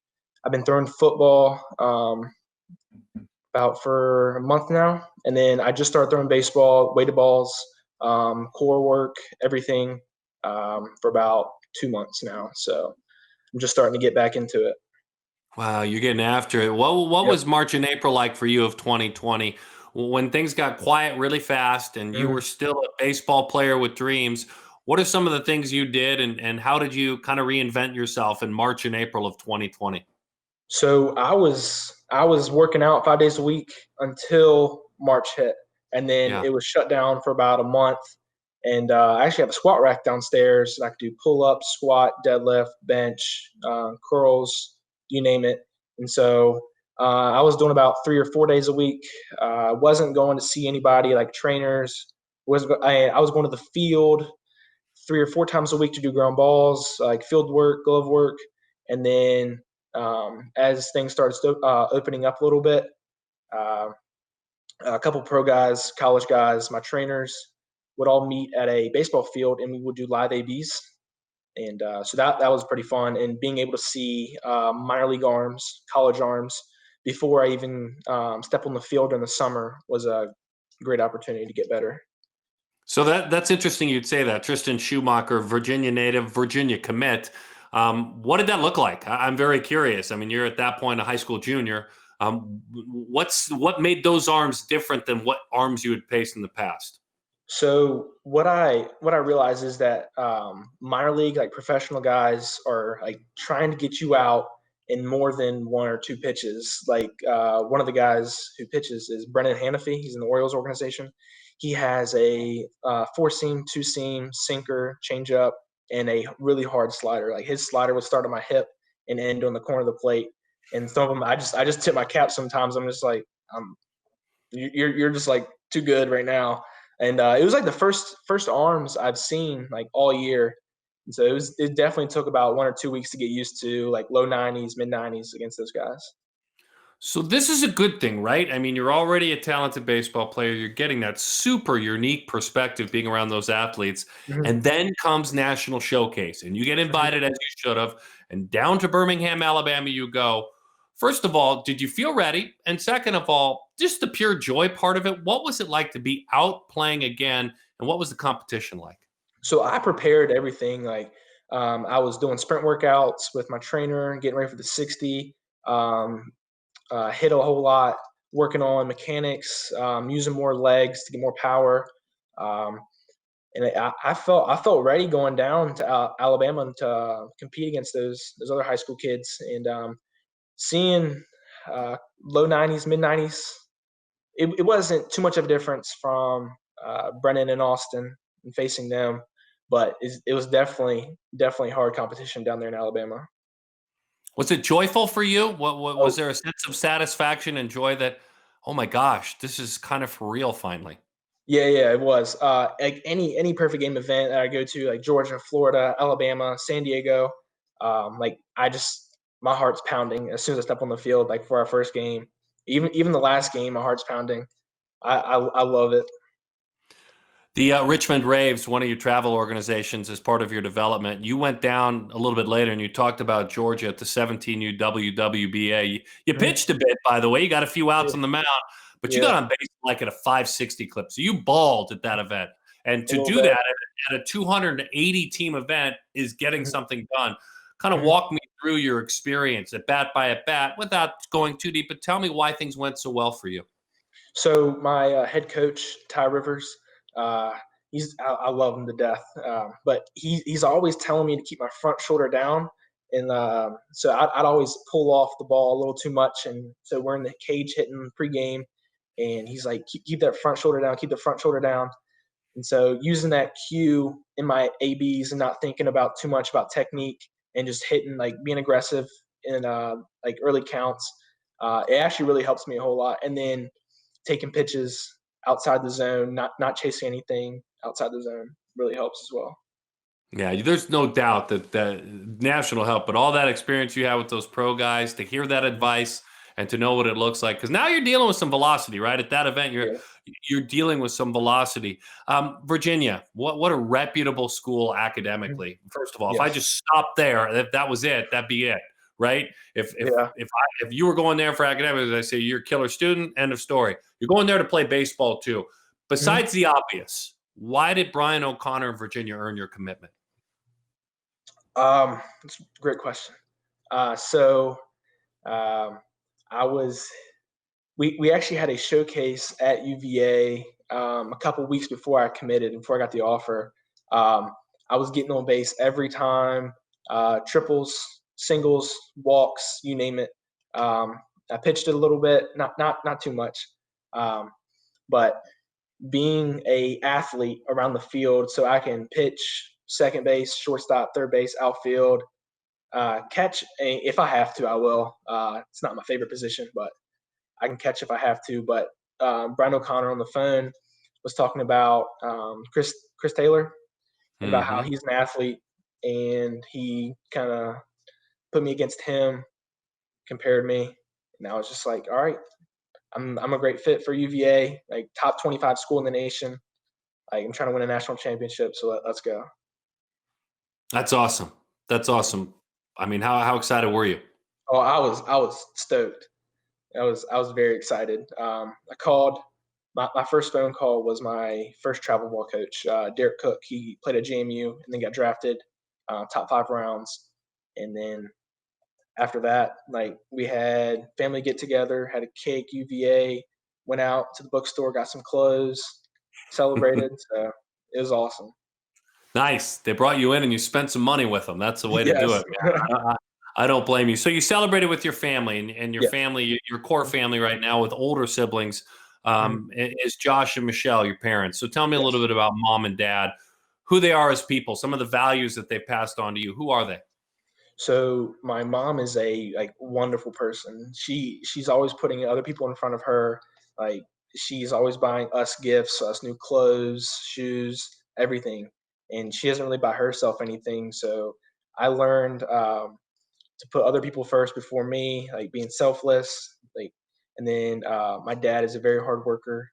I've been throwing football about for a month now. And then I just started throwing baseball, weighted balls, core work, everything for about 2 months now. So I'm just starting to get back into it.
Wow, you're getting after it. What was March and April like for you of 2020 when things got quiet really fast and you were still a baseball player with dreams? What are some of the things you did and how did you kind of reinvent yourself in March and April of 2020?
So I was working out 5 days a week until March hit, and then it was shut down for about a month. And I actually have a squat rack downstairs. I could do pull-ups, squat, deadlift, bench, curls, you name it. And so I was doing about 3 or 4 days a week. I wasn't going to see anybody like trainers. I was going to the field 3 or 4 times a week to do ground balls, like field work, glove work. And then as things started opening up a little bit, a couple pro guys, college guys, my trainers would all meet at a baseball field, and we would do live ABs. And so that was pretty fun. And being able to see minor league arms, college arms, before I even step on the field in the summer was a great opportunity to get better.
So that's interesting you'd say that. Tristan Schumacher, Virginia native, Virginia commit. What did that look like? I'm very curious. I mean, you're at that point a high school junior. What made those arms different than what arms you had faced in the past?
So what I realize is that minor league, like professional guys, are like trying to get you out in more than 1 or 2 pitches. Like one of the guys who pitches is Brendan Hanafy. He's in the Orioles organization. He has a 4-seam, 2-seam, sinker, changeup, and a really hard slider. Like his slider would start at my hip and end on the corner of the plate. And some of them, I just tip my cap sometimes. I'm just like, you're just like too good right now. And it was like the first arms I've seen like all year. And so it definitely took about 1 or 2 weeks to get used to, like low 90s, mid 90s against those guys.
So this is a good thing, right? I mean, you're already a talented baseball player. You're getting that super unique perspective being around those athletes. Mm-hmm. And then comes National Showcase, and you get invited as you should have, and down to Birmingham, Alabama you go. First of all, did you feel ready? And second of all, just the pure joy part of it. What was it like to be out playing again? And what was the competition like?
So I prepared everything. Like I was doing sprint workouts with my trainer, getting ready for the 60, hit a whole lot, working on mechanics, using more legs to get more power. And I felt ready going down to Alabama to compete against those other high school kids. And seeing low 90s, mid 90s, it wasn't too much of a difference from Brennan and Austin and facing them. but it was definitely hard competition down there in Alabama.
Was it joyful for you? What was there a sense of satisfaction and joy that, oh my gosh, this is kind of for real finally?
Yeah, it was. Like any perfect game event that I go to, like Georgia, Florida, Alabama, San Diego, my heart's pounding as soon as I step on the field. Like for our first game, even the last game, my heart's pounding. I love it.
The Richmond Raves, one of your travel organizations, as part of your development, you went down a little bit later and you talked about Georgia at the 17U WWBA. You pitched a bit, by the way. You got a few outs on the mound, but you got on base like at a 560 clip. So you balled at that event. And to do that at a 280 team event is getting something done. Kind of walk me through your experience at bat by at bat without going too deep, but tell me why things went so well for you.
So my head coach, Ty Rivers, I love him to death. But he's always telling me to keep my front shoulder down. And so I'd always pull off the ball a little too much. And so we're in the cage hitting pregame. And he's like, keep that front shoulder down, keep the front shoulder down. And so using that cue in my ABs and not thinking about too much about technique and just hitting, like being aggressive in like early counts, it actually really helps me a whole lot. And then taking pitches outside the zone, not chasing anything outside the zone really helps as well.
Yeah, there's no doubt that national help, but all that experience you have with those pro guys, to hear that advice and to know what it looks like, because now you're dealing with some velocity, right? At that event, you're dealing with some velocity. Virginia, what a reputable school academically. First of all, if I just stopped there, if that was it, that'd be it, right? If you were going there for academics, I say you're a killer student. End of story. You're going there to play baseball too. Besides the obvious, why did Brian O'Connor in Virginia earn your commitment?
That's a great question. We actually had a showcase at UVA a couple weeks before I committed, before I got the offer. I was getting on base every time, triples, singles, walks, you name it. I pitched it a little bit, not too much, but being a athlete around the field, so I can pitch second base, shortstop, third base, outfield, catch if I have to, I will. It's not my favorite position, but I can catch if I have to. But Brian O'Connor on the phone was talking about Chris Taylor, and about how he's an athlete, and he kind of put me against him, compared me, and I was just like, all right, I'm a great fit for UVA, like top 25 school in the nation. Like I'm trying to win a national championship, so let's go.
That's awesome. That's awesome. I mean, how excited were you?
Oh, I was stoked. I was very excited. I called. My first phone call was my first travel ball coach, Derek Cook. He played at JMU and then got drafted, top 5 rounds. And then after that, like we had family get together, had a cake, UVA, went out to the bookstore, got some clothes, celebrated. So it was awesome.
Nice. They brought you in and you spent some money with them. That's the way to do it. I don't blame you. So you celebrated with your family, and your family, your core family right now with older siblings is Josh and Michelle, your parents. So tell me a little bit about mom and dad, who they are as people, some of the values that they've passed on to you. Who are they?
So my mom is a wonderful person. She's always putting other people in front of her. Like she's always buying us gifts, us new clothes, shoes, everything. And she doesn't really buy herself anything. So I learned to put other people first before me, like being selfless. And then my dad is a very hard worker.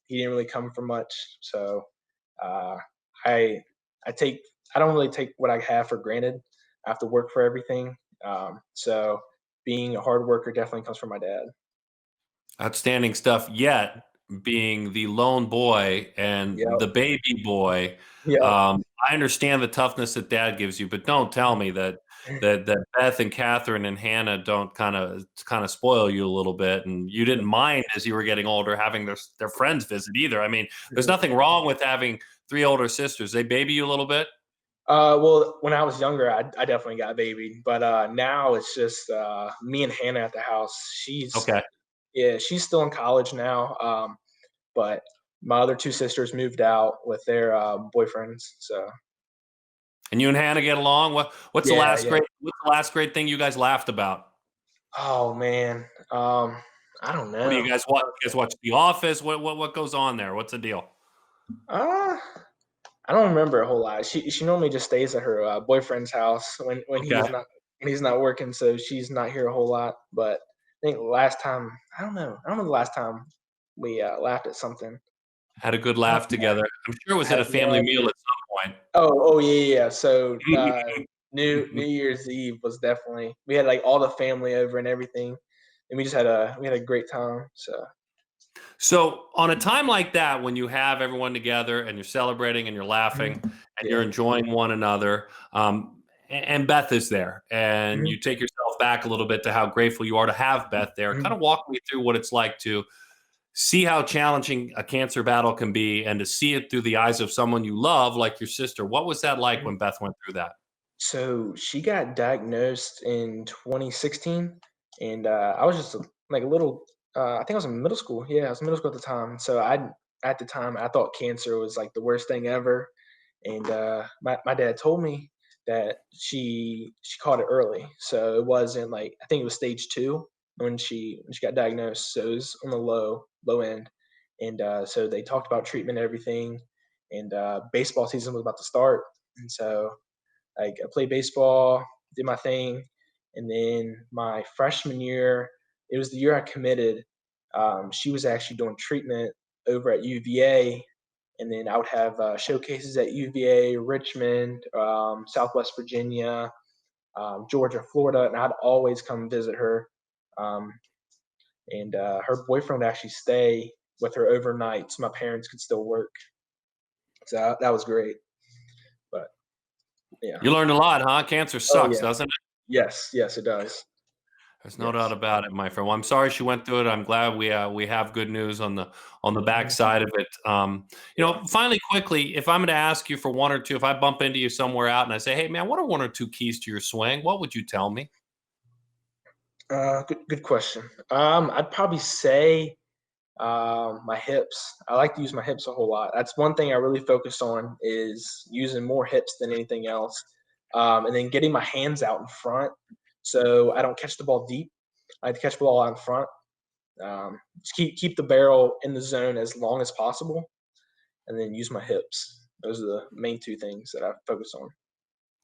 He didn't really come from much. So I don't really take what I have for granted. I have to work for everything. So being a hard worker definitely comes from my dad.
Outstanding stuff. Yet being the lone boy and the baby boy, I understand the toughness that dad gives you, but don't tell me that Beth and Catherine and Hannah don't kind of spoil you a little bit, and you didn't mind as you were getting older having their friends visit either. I mean, there's nothing wrong with having 3 older sisters. They baby you a little bit.
Well, when I was younger, I definitely got babied, but now it's just me and Hannah at the house. She's okay. Yeah, she's still in college now, but my other two sisters moved out with their boyfriends. So.
And you and Hannah get along? What's the last great thing you guys laughed about?
Oh man, I don't know.
What do you guys watch? You guys watch The Office? What goes on there? What's the deal?
I don't remember a whole lot. She normally just stays at her boyfriend's house when he's not working, so she's not here a whole lot. But I think last time, I don't know the last time we laughed at something.
Had a good laugh together. I'm sure it was at a family meal at some point.
Oh yeah. So New Year's Eve was definitely, we had like all the family over and everything, and we had a great time.
So on a time like that, when you have everyone together and you're celebrating and you're laughing and you're enjoying one another, and Beth is there, and you take yourself back a little bit to how grateful you are to have Beth there. Kind of walk me through what it's like to see how challenging a cancer battle can be and to see it through the eyes of someone you love, like your sister. What was that like when Beth went through that?
So she got diagnosed in 2016, and I was just like a little, I think I was in middle school. Yeah, I was in middle school at the time. So at the time, I thought cancer was like the worst thing ever. And my dad told me that she caught it early. So it wasn't like, I think it was stage 2 when she got diagnosed. So it was on the low end. And so they talked about treatment and everything. And baseball season was about to start. And so like I played baseball, did my thing. And then my freshman year, it was the year I committed. She was actually doing treatment over at UVA. And then I would have showcases at UVA, Richmond, Southwest Virginia, Georgia, Florida. And I'd always come visit her. And her boyfriend would actually stay with her overnight so my parents could still work. So that was great. But yeah.
You learned a lot, huh? Cancer sucks, doesn't it?
Yes, it does.
There's no doubt about it, my friend. Well, I'm sorry she went through it. I'm glad we have good news on the backside of it. Finally, quickly, if I'm going to ask you for one or two, if I bump into you somewhere out and I say, hey, man, what are one or two keys to your swing? What would you tell me?
Good question. I'd probably say my hips. I like to use my hips a whole lot. That's one thing I really focus on, is using more hips than anything else. And then getting my hands out in front so I don't catch the ball deep. I like to catch the ball out in front. Just keep the barrel in the zone as long as possible, and then use my hips. Those are the main two things that I focus on.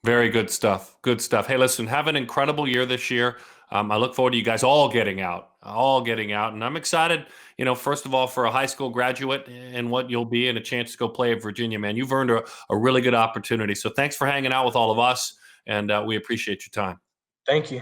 Very good stuff. Good stuff. Hey, listen, have an incredible year this year. I look forward to you guys all getting out. And I'm excited, first of all, for a high school graduate and what you'll be, and a chance to go play at Virginia, man. You've earned a really good opportunity. So thanks for hanging out with all of us, and we appreciate your time.
Thank you.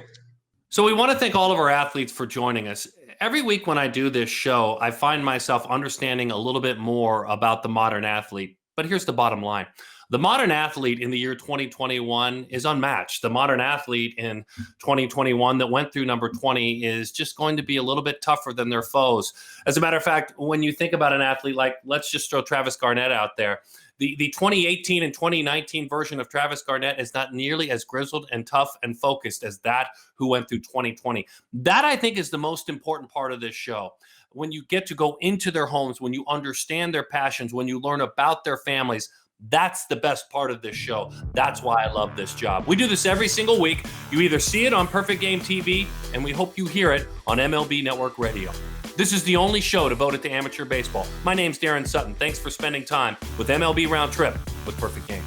So we want to thank all of our athletes for joining us. Every week when I do this show, I find myself understanding a little bit more about the modern athlete. But here's the bottom line. The modern athlete in the year 2021 is unmatched. The modern athlete in 2021 that went through number 20 is just going to be a little bit tougher than their foes. As a matter of fact, when you think about an athlete like, let's just throw Travis Garnett out there. The 2018 and 2019 version of Travis Garnett is not nearly as grizzled and tough and focused as that who went through 2020. That, I think, is the most important part of this show. When you get to go into their homes, when you understand their passions, when you learn about their families, that's the best part of this show. That's why I love this job. We do this every single week. You either see it on Perfect Game TV, and we hope you hear it on MLB Network Radio. This is the only show devoted to amateur baseball. My name's Darren Sutton. Thanks for spending time with MLB Roundtrip with Perfect Game.